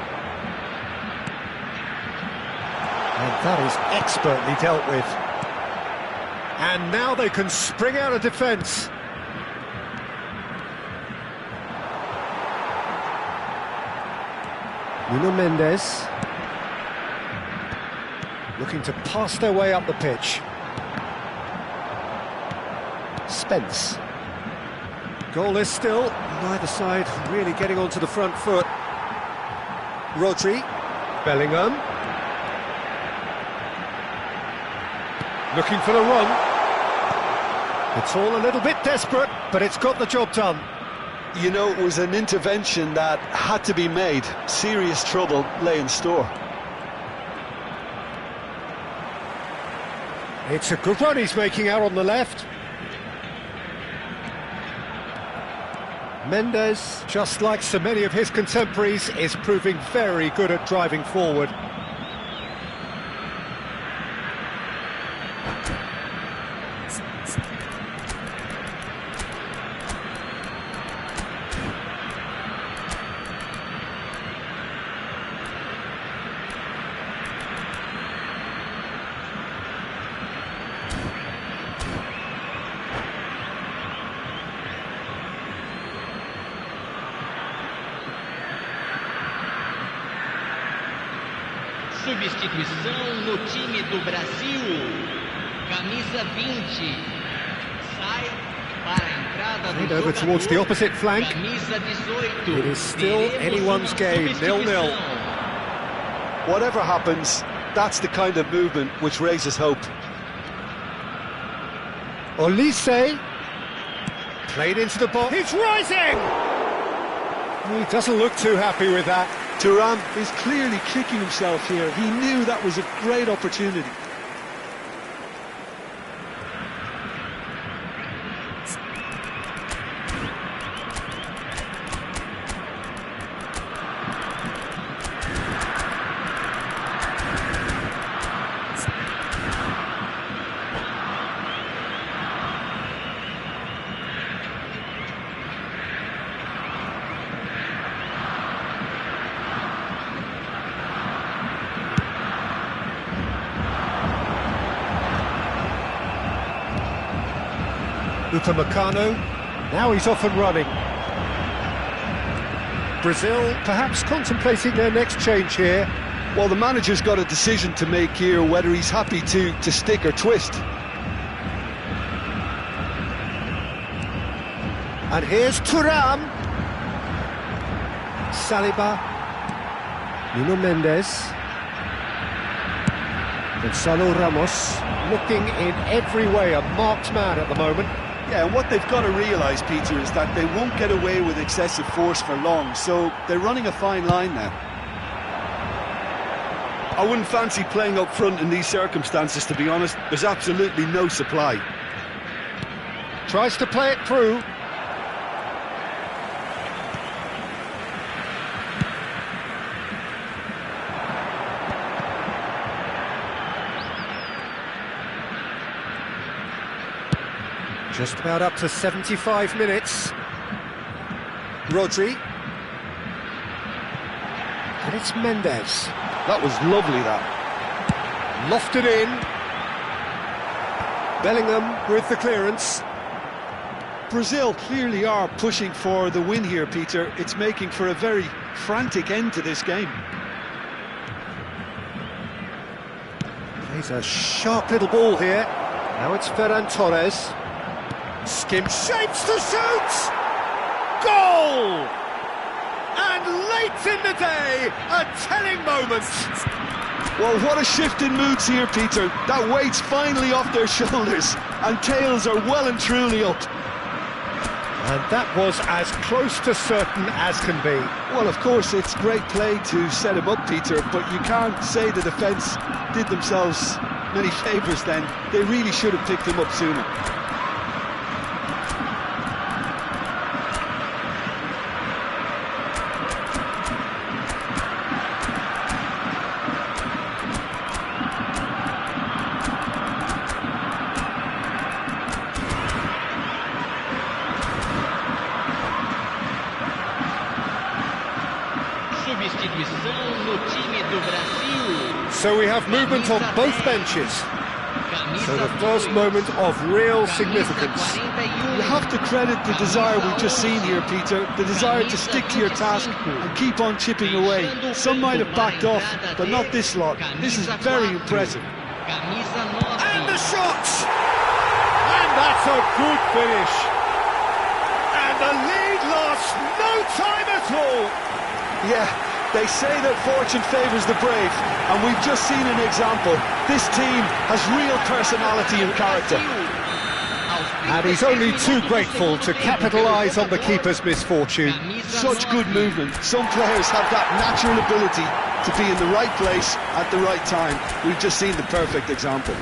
Speaker 1: And that is expertly dealt with. And now they can spring out of defence. Nuno Mendes. Looking to pass their way up the pitch. Spence. Goalless still, neither side really getting onto the front foot. Rodri. Bellingham. Looking for the run. It's all a little bit desperate, but it's got the job done.
Speaker 2: You know, it was an intervention that had to be made. Serious trouble lay in store.
Speaker 1: It's a good run he's making out on the left. Mendes, just like so many of his contemporaries, is proving very good at driving forward.
Speaker 3: Substituição no time do Brasil. Camisa 20. Sai para a entrada do
Speaker 1: over towards the opposite flank.
Speaker 3: Camisa 18.
Speaker 1: It is still anyone's game, 0-0.
Speaker 2: Whatever happens, that's the kind of movement which raises hope.
Speaker 1: Olise played into the box. He's rising! He doesn't look too happy with that.
Speaker 2: Thuram is clearly kicking himself here. He knew that was a great opportunity.
Speaker 1: Upamecano, now he's off and running. Brazil perhaps contemplating their next change here.
Speaker 2: Well, the manager's got a decision to make here, whether he's happy to stick or twist.
Speaker 1: And here's Thuram. Saliba. Nuno Mendes. Gonzalo Ramos, looking in every way a marked man at the moment.
Speaker 2: Yeah, and what they've got to realise, Peter, is that they won't get away with excessive force for long, so they're running a fine line now. I wouldn't fancy playing up front in these circumstances, to be honest. There's absolutely no supply.
Speaker 1: Tries to play it through. Just about up to 75 minutes. Rodri. And it's Mendes.
Speaker 2: That was lovely, that.
Speaker 1: Lofted in. Bellingham with the clearance.
Speaker 2: Brazil clearly are pushing for the win here, Peter. It's making for a very frantic end to this game.
Speaker 1: Plays a sharp little ball here. Now it's Ferran Torres. Skim shapes to shoot! Goal! And late in the day, a telling moment.
Speaker 2: Well, what a shift in moods here, Peter. That weight's finally off their shoulders, and tails are well and truly up.
Speaker 1: And that was as close to certain as can be.
Speaker 2: Well, of course, it's great play to set him up, Peter, but you can't say the defence did themselves many favours then. They really should have picked him up sooner.
Speaker 1: So we have movement on both benches. So the first moment of real significance.
Speaker 2: You have to credit the desire we've just seen here, Peter. The desire to stick to your task and keep on chipping away. Some might have backed off, but not this lot. This is very impressive.
Speaker 1: And the shot! And that's a good finish. And the lead lasts no time at all.
Speaker 2: Yeah. They say that fortune favours the brave, and we've just seen an example. This team has real personality and character.
Speaker 1: And he's only too grateful to capitalise on the keeper's misfortune.
Speaker 2: Such good movement. Some players have that natural ability to be in the right place at the right time. We've just seen the perfect example.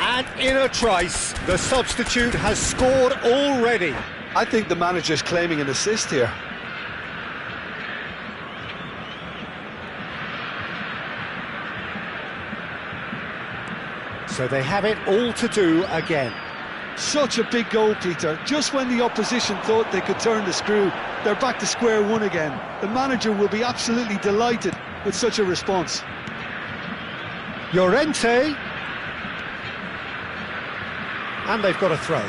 Speaker 1: And in a trice, the substitute has scored already.
Speaker 2: I think the manager's claiming an assist here.
Speaker 1: So they have it all to do again.
Speaker 2: Such a big goal, Peter. Just when the opposition thought they could turn the screw, they're back to square one again. The manager will be absolutely delighted with such a response.
Speaker 1: Llorente. And they've got a throw.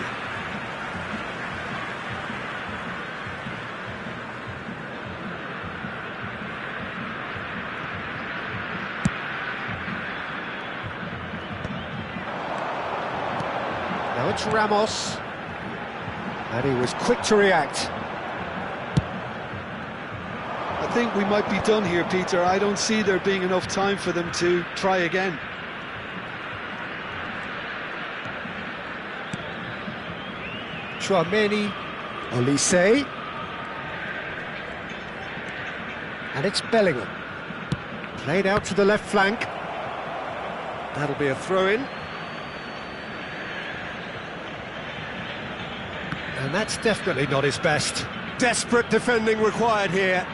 Speaker 1: Now it's Ramos. And he was quick to react.
Speaker 2: I think we might be done here, Peter. I don't see there being enough time for them to try again.
Speaker 1: Chouameni, Olise, and it's Bellingham. Played out to the left flank. That'll be a throw-in. And that's definitely not his best. Desperate defending required here.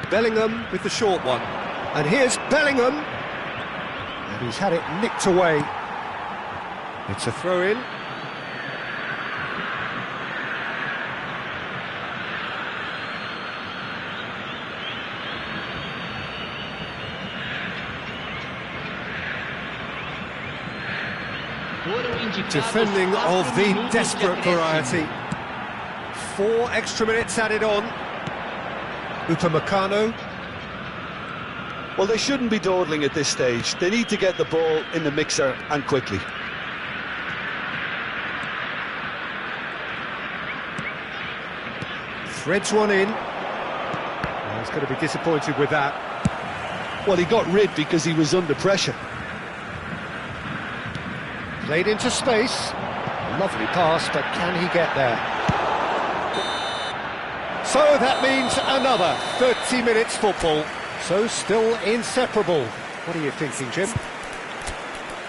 Speaker 1: Bellingham with the short one. And here's Bellingham. And he's had it nicked away. It's a throw-in. Defending of the desperate variety. 4 extra minutes added on. Upamecano.
Speaker 2: Well, they shouldn't be dawdling at this stage. They need to get the ball in the mixer and quickly.
Speaker 1: Threads one in. Oh, he's going to be disappointed with that.
Speaker 2: Well, he got rid because he was under pressure.
Speaker 1: Played into space. Lovely pass, but can he get there? So that means another 30 minutes football. So still inseparable. What are you thinking, Jim?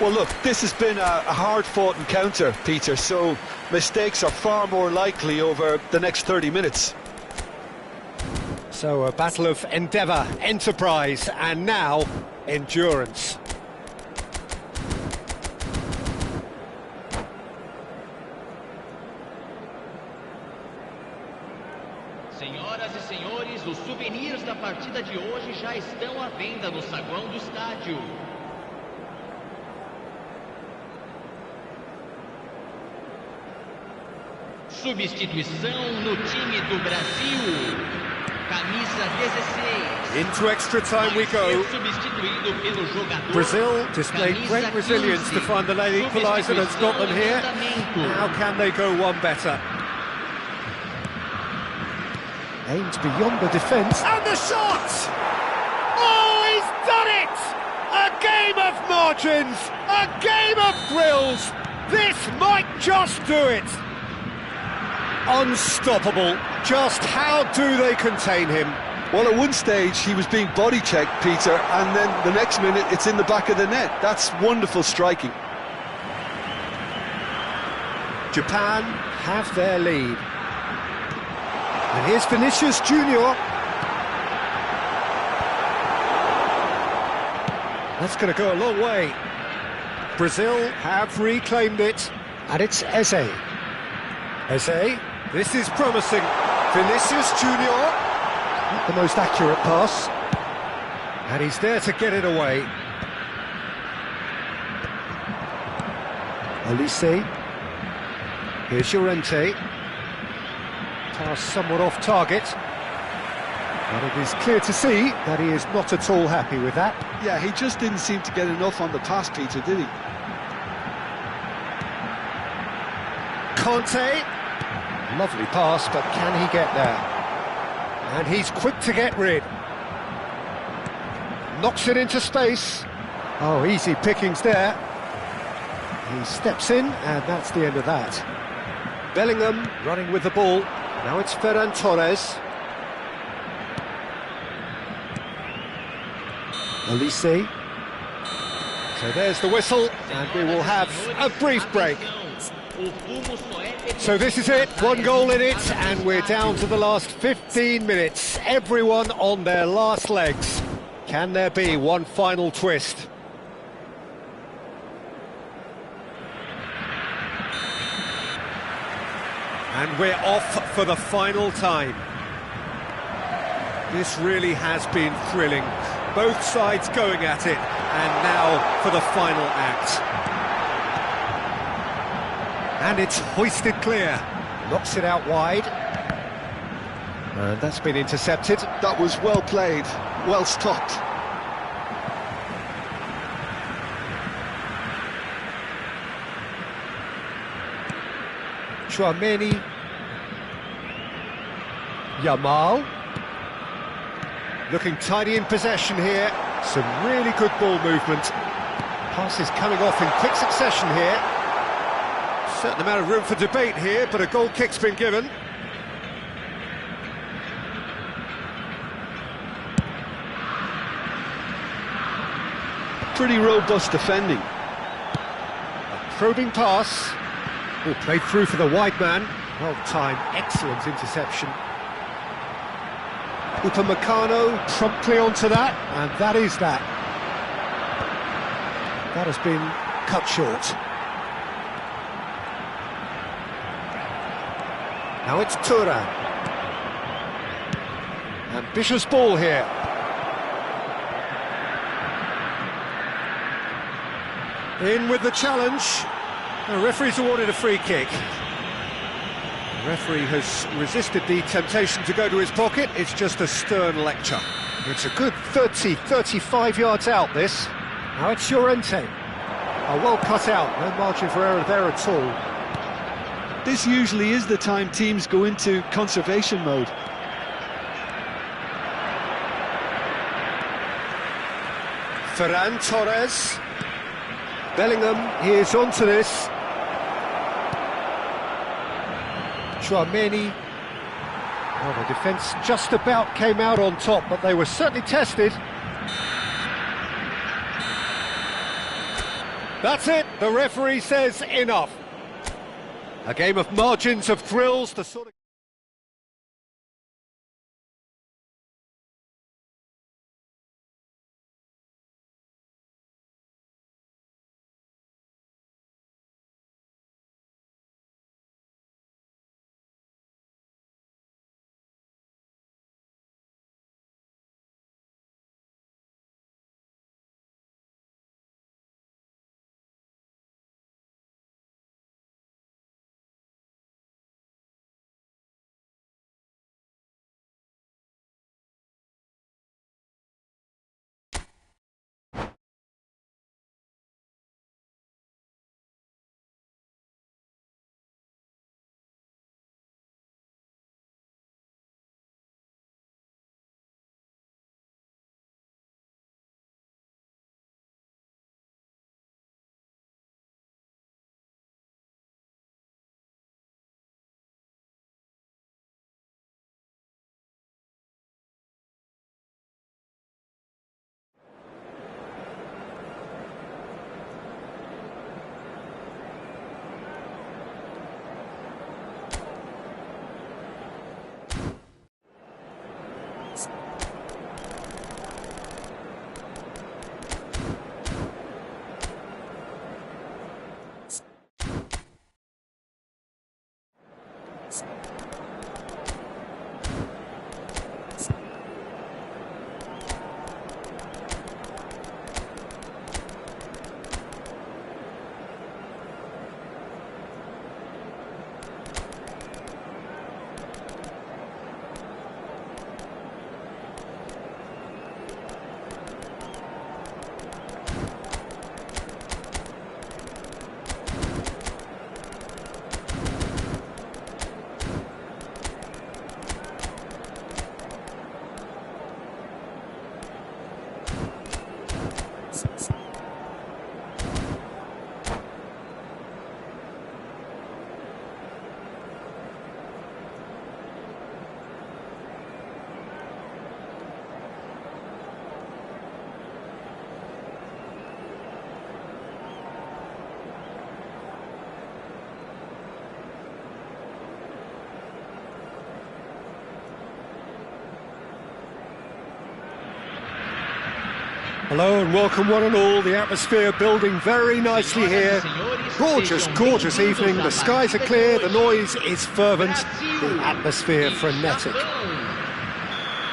Speaker 2: Well, look, this has been a hard-fought encounter, Peter, so mistakes are far more likely over the next 30 minutes.
Speaker 1: So a battle of endeavour, enterprise, and now endurance.
Speaker 3: Senhoras e senhores, os souvenirs da partida de hoje já estão à venda no saguão do estádio. Substituição no time do Brasil. Camisa 16.
Speaker 1: Into extra time we go.
Speaker 3: Substituído pelo jogador.
Speaker 1: Brazil displayed great resilience to find the late equaliser and Scotland here. How can they go one better? Aimed beyond the defence, and the shot! Oh, he's done it! A game of margins, a game of thrills. This might just do it. Unstoppable. Just how do they contain him?
Speaker 2: Well, at one stage he was being body checked, Peter, and then the next minute it's in the back of the net. That's wonderful striking.
Speaker 1: Japan have their lead. And here's Vinicius Junior. That's going to go a long way. Brazil have reclaimed it. And it's Eze. Eze, this is promising. Vinicius Junior. Not the most accurate pass. And he's there to get it away. Olise. Here's Llorente. Pass somewhat off target. And it is clear to see that he is not at all happy with that.
Speaker 2: Yeah, he just didn't seem to get enough on the pass, Peter, did he?
Speaker 1: Conte. Lovely pass, but can he get there? And he's quick to get rid. Knocks it into space. Oh, easy pickings there. He steps in, and that's the end of that. Bellingham running with the ball. Now it's Ferran Torres. Olise. So there's the whistle, and we will have a brief break. So this is it, 1 goal in it, and we're down to the last 15 minutes. Everyone on their last legs. Can there be one final twist? And we're off for the final time. This really has been thrilling. Both sides going at it, and now for the final act. And it's hoisted clear. Knocks it out wide. And that's been intercepted.
Speaker 2: That was well played, well stopped.
Speaker 1: Tchouaméni. Yamal. Looking tidy in possession here. Some really good ball movement. Passes coming off in quick succession here. Certain amount of room for debate here, but a goal kick's been given.
Speaker 2: Pretty robust defending.
Speaker 1: A probing pass. Oh, played through for the wide man. Well timed, excellent interception. Upamecano promptly onto that, and that is that. That has been cut short. Now it's Thuram. Ambitious ball here. In with the challenge. The referee's awarded a free kick. The referee has resisted the temptation to go to his pocket. It's just a stern lecture. It's a good 35 yards out, this. Now it's Llorente. Oh, well cut out, no margin for error there at all.
Speaker 2: This usually is the time teams go into conservation mode.
Speaker 1: Ferran Torres. Bellingham, he is onto this. Tchouaméni. Well, the defence just about came out on top, but they were certainly tested. That's it, the referee says enough. A game of margins of thrills, the sort of... Hello and welcome one and all, the atmosphere building very nicely here. Gorgeous, gorgeous evening, the skies are clear, the noise is fervent, the atmosphere frenetic.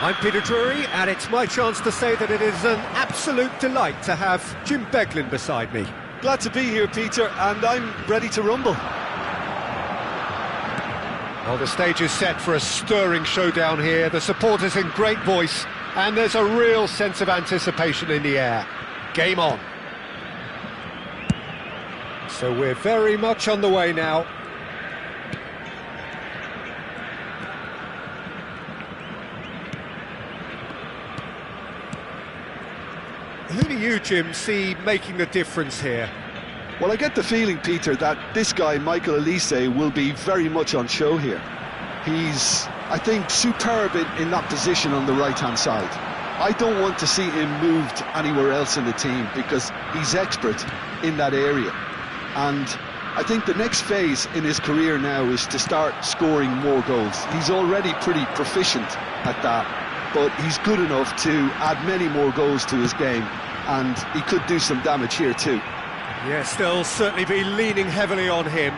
Speaker 1: I'm Peter Drury, and it's my chance to say that it is an absolute delight to have Jim Beglin beside me.
Speaker 2: Glad to be here, Peter, and I'm ready to rumble.
Speaker 1: Well, the stage is set for a stirring showdown here. The supporters in great voice, and there's a real sense of anticipation in the air. Game on. So we're very much on the way now. Who do you, Jim, see making the difference here?
Speaker 2: Well, I get the feeling, Peter, that this guy, Michael Olise, will be very much on show here. He's, I think, superb in that position on the right-hand side. I don't want to see him moved anywhere else in the team because he's expert in that area. And I think the next phase in his career now is to start scoring more goals. He's already pretty proficient at that, but he's good enough to add many more goals to his game, and he could do some damage here too.
Speaker 1: Yes, they'll certainly be leaning heavily on him.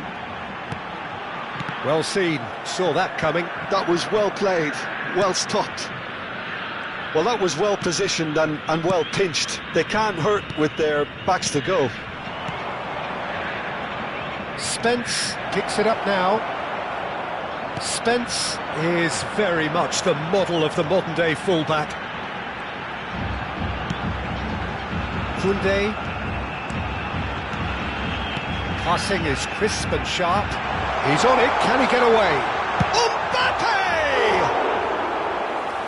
Speaker 1: Well seen, saw that coming.
Speaker 2: That was well played, well stopped. Well, that was well positioned and well pinched. They can't hurt with their backs to go.
Speaker 1: Spence picks it up now. Spence is very much the model of the modern-day fullback. Koundé. Passing is crisp and sharp. He's on it, can he get away? Mbappe!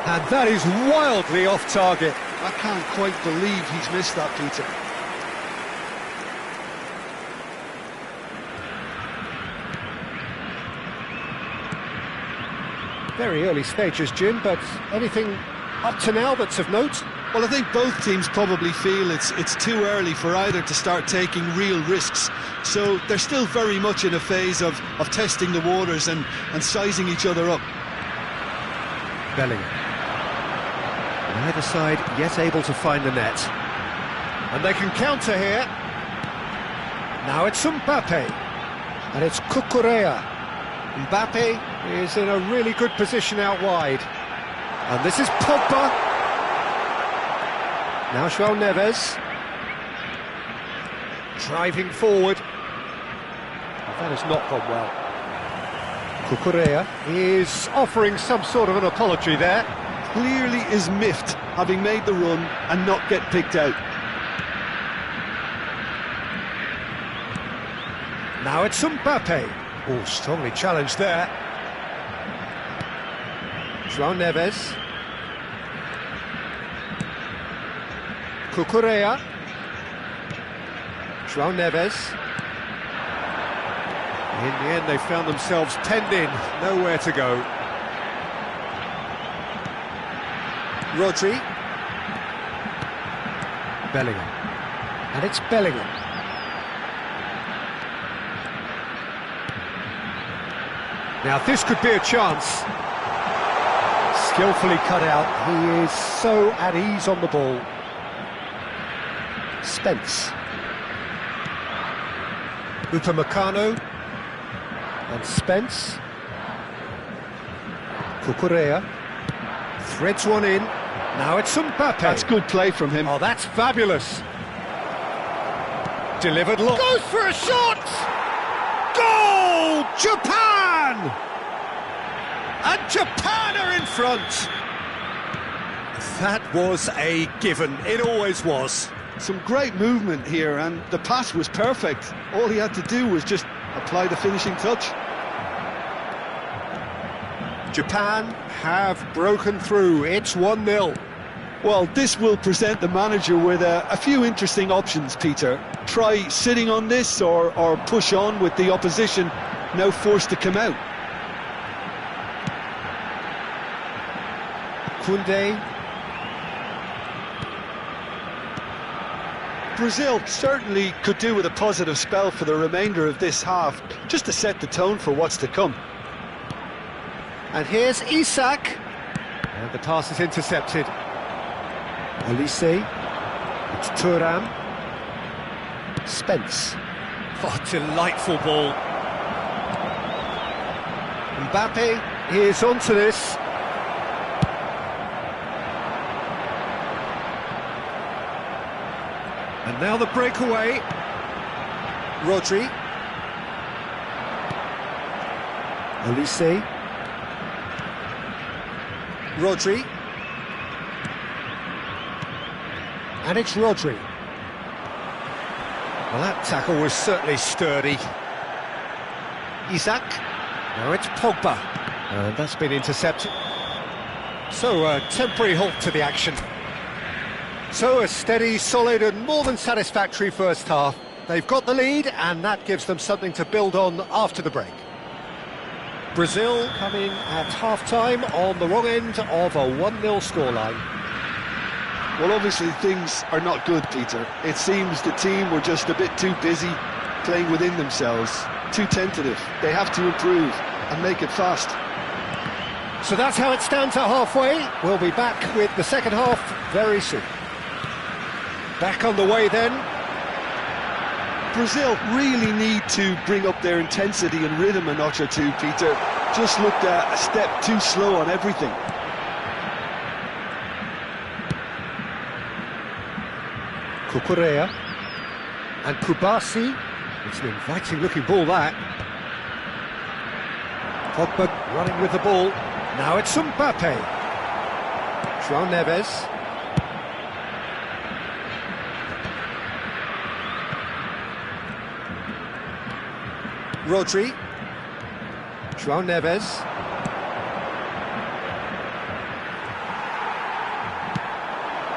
Speaker 1: And that is wildly off target.
Speaker 2: I can't quite believe he's missed that, Peter.
Speaker 1: Very early stages, Jim, but anything up to now that's of note?
Speaker 2: Well, I think both teams probably feel it's too early for either to start taking real risks. So they're still very much in a phase of testing the waters and sizing each other up.
Speaker 1: Bellingham. Neither side yet able to find the net. And they can counter here. Now it's Mbappe. And it's Cucurella. Mbappe is in a really good position out wide. And this is Pogba. Now João Neves. Driving forward. That has not gone well. Cucurella is offering some sort of an apology there.
Speaker 2: Clearly is miffed, having made the run and not get picked out.
Speaker 1: Now it's Mbappe. Oh, strongly challenged there. João Neves. Cucurella. João Neves. In the end, they found themselves penned in, nowhere to go. Rodri. Bellingham. And it's Bellingham. Now this could be a chance. Skillfully cut out. He is so at ease on the ball. Spence. Upamecano. And Spence. Cucurella. Threads one in. Now it's Mbappe.
Speaker 2: That's good play from him.
Speaker 1: Oh, that's fabulous. Delivered long. Goes for a shot! Goal! Japan! And Japan are in front. That was a given. It always was.
Speaker 2: Some great movement here, and the pass was perfect. All he had to do was just apply the finishing touch.
Speaker 1: Japan have broken through. It's 1-0.
Speaker 2: Well, this will present the manager with a few interesting options, Peter. Try sitting on this or push on with the opposition now forced to come out.
Speaker 1: Koundé.
Speaker 2: Brazil certainly could do with a positive spell for the remainder of this half, just to set the tone for what's to come.
Speaker 1: And here's Isak. And the pass is intercepted. Olise. It's Thuram. Spence. Oh, delightful ball. Mbappe is onto this. And now the breakaway. Rodri. Olise. Rodri. And it's Rodri. Well, that tackle was certainly sturdy. Isak. Now it's Pogba. And that's been intercepted. So, a temporary halt to the action. So, a steady, solid and more than satisfactory first half. They've got the lead, and that gives them something to build on after the break. Brazil coming at half-time on the wrong end of a 1-0 scoreline.
Speaker 2: Well, obviously things are not good, Peter. It seems the team were just a bit too busy playing within themselves, too tentative. They have to improve and make it fast.
Speaker 1: So that's how it stands at halfway. We'll be back with the second half very soon. Back on the way then.
Speaker 2: Brazil really need to bring up their intensity and rhythm a notch or two, Peter. Just looked a step too slow on everything.
Speaker 1: Cucurella and Kubasi. It's an inviting looking ball, that. Pogba running with the ball. Now it's Mbappe. João Neves. Rodri. João Neves.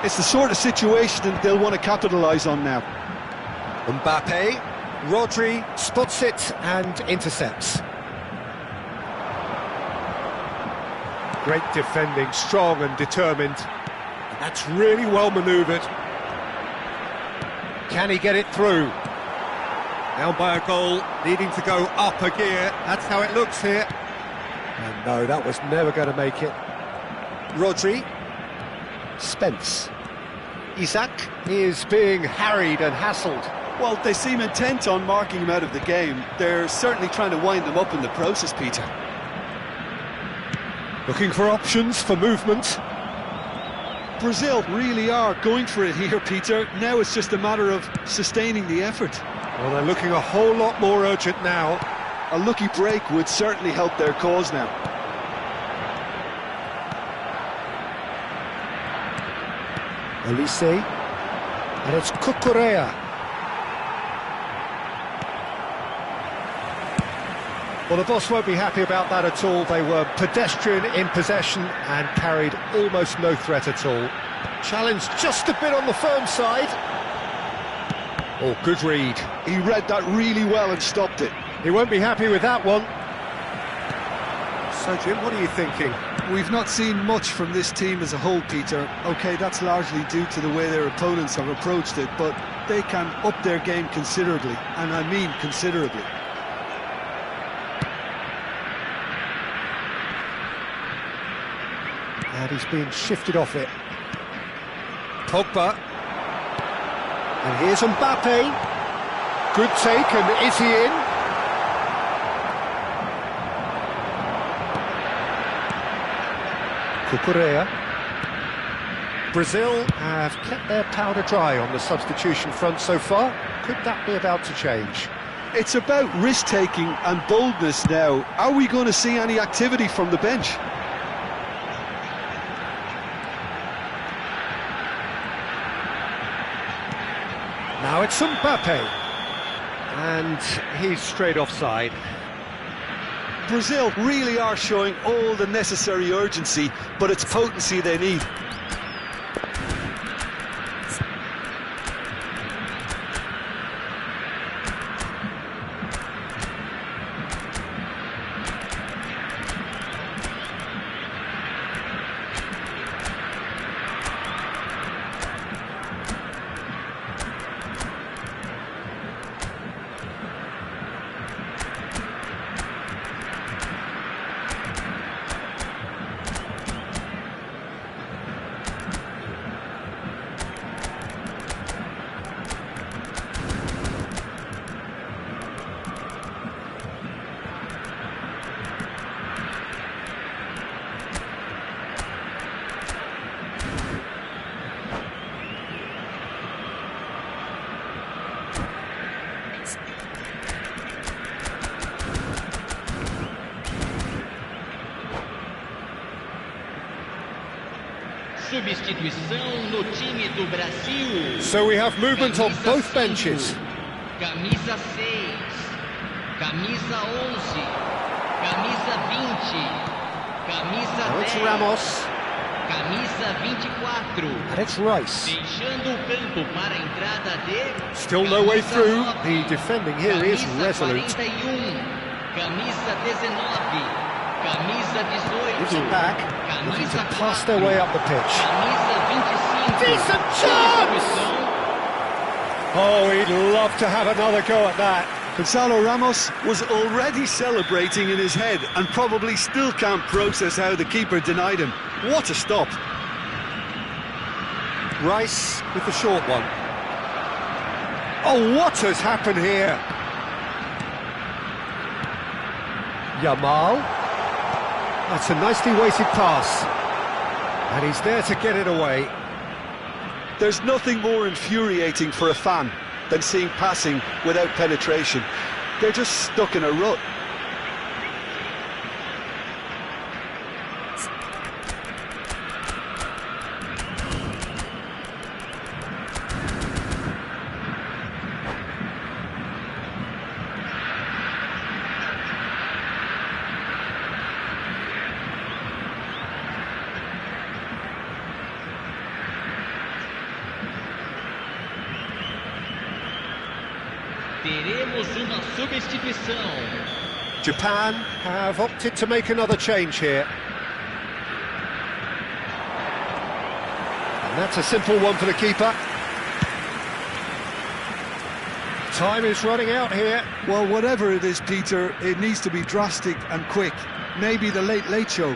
Speaker 2: It's the sort of situation that they'll want to capitalise on now.
Speaker 1: Mbappe. Rodri spots it and intercepts. Great defending, strong and determined. And that's really well manoeuvred. Can he get it through? Down by a goal, needing to go up a gear. That's how it looks here. And no, that was never going to make it. Rodri. Spence. Isak is being harried and hassled.
Speaker 2: Well, they seem intent on marking him out of the game. They're certainly trying to wind them up in the process, Peter.
Speaker 1: Looking for options for movement.
Speaker 2: Brazil really are going for it here, Peter. Now it's just a matter of sustaining the effort.
Speaker 1: Well, they're looking a whole lot more urgent now.
Speaker 2: A lucky break would certainly help their cause now.
Speaker 1: Olise. And it's Cucurella. Well, the boss won't be happy about that at all. They were pedestrian in possession and carried almost no threat at all. Challenged just a bit on the firm side. Oh, good read.
Speaker 2: He read that really well and stopped it.
Speaker 1: He won't be happy with that one. So, Jim, what are you thinking?
Speaker 2: We've not seen much from this team as a whole, Peter. OK, that's largely due to the way their opponents have approached it, but they can up their game considerably, and I mean considerably.
Speaker 1: And he's being shifted off it. Pogba. And here's Mbappe. Good take, and is he in? Cucurella. Brazil have kept their powder dry on the substitution front so far. Could that be about to change?
Speaker 2: It's about risk-taking and boldness now. Are we going to see any activity from the bench?
Speaker 1: Now it's Mbappe. And he's straight offside.
Speaker 2: Brazil really are showing all the necessary urgency, but it's potency they need.
Speaker 3: substituição no time do Brasil.
Speaker 1: So we have movement on
Speaker 3: Camisa
Speaker 1: both
Speaker 3: 5,
Speaker 1: benches.
Speaker 3: Camisa 6, camisa 11, camisa 20, camisa
Speaker 1: Now it's
Speaker 3: 10,
Speaker 1: Ramos,
Speaker 3: camisa 24.
Speaker 1: and it's Rice.
Speaker 3: Deixando o campo para a entrada de...
Speaker 1: Still no way
Speaker 3: camisa
Speaker 1: through.
Speaker 3: 9,
Speaker 1: The defending here is
Speaker 3: camisa
Speaker 1: resolute.
Speaker 3: 41, camisa 19, camisa 18,
Speaker 1: Gives it back, looking to
Speaker 3: camisa
Speaker 1: pass
Speaker 3: 4,
Speaker 1: their way up the pitch.
Speaker 3: camisa 25.
Speaker 1: Decent chance!
Speaker 3: Substituição.
Speaker 1: Oh, he'd love to have another go at that.
Speaker 2: Gonzalo Ramos was already celebrating in his head and probably still can't process how the keeper denied him. What a stop.
Speaker 1: Rice with the short one. Oh, what has happened here? Yamal. That's a nicely weighted pass. And he's there to get it away.
Speaker 2: There's nothing more infuriating for a fan than seeing passing without penetration. They're just stuck in a rut.
Speaker 3: Teremos uma substituição.
Speaker 1: Japan have opted to make another change here. And that's a simple one for the keeper. Time is running out here.
Speaker 2: Well, whatever it is, Peter, it needs to be drastic and quick. Maybe the late show.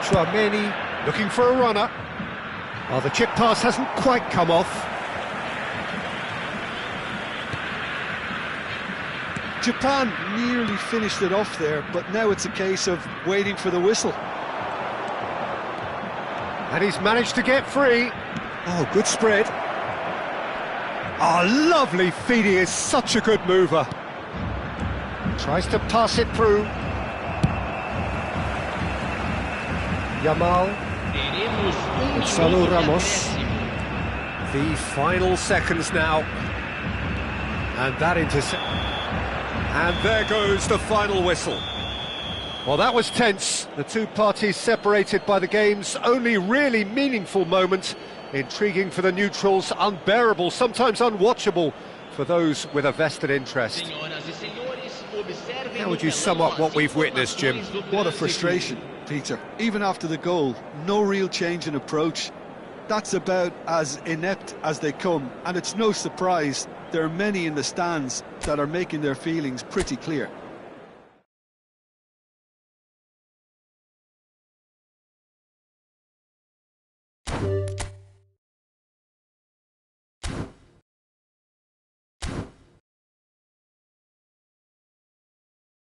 Speaker 1: Tchouameni looking for a runner. Oh, the chip pass hasn't quite come off.
Speaker 2: Japan nearly finished it off there, but now it's a case of waiting for the whistle.
Speaker 1: And he's managed to get free. Oh, good spread. Oh, lovely feed. He is such a good mover. Tries to pass it through. Yamal.
Speaker 3: Teremos
Speaker 1: Gonzalo
Speaker 3: minuto de
Speaker 1: Ramos.
Speaker 3: acréscimo.
Speaker 1: The final seconds now. And that intercept. And there goes the final whistle. Well, that was tense. The two parties separated by the game's only really meaningful moment. Intriguing for the neutrals, unbearable, sometimes unwatchable for those with a vested interest.
Speaker 3: Senhoras e senhores, observem
Speaker 1: How
Speaker 3: no
Speaker 1: would you sum
Speaker 3: telão
Speaker 1: up what
Speaker 3: as
Speaker 1: we've witnessed, Jim?
Speaker 3: informações do
Speaker 2: What a
Speaker 3: Brasil.
Speaker 2: frustration, Peter. Even after the goal, no real change in approach. That's about as inept as they come, and it's no surprise there are many in the stands that are making their feelings pretty clear.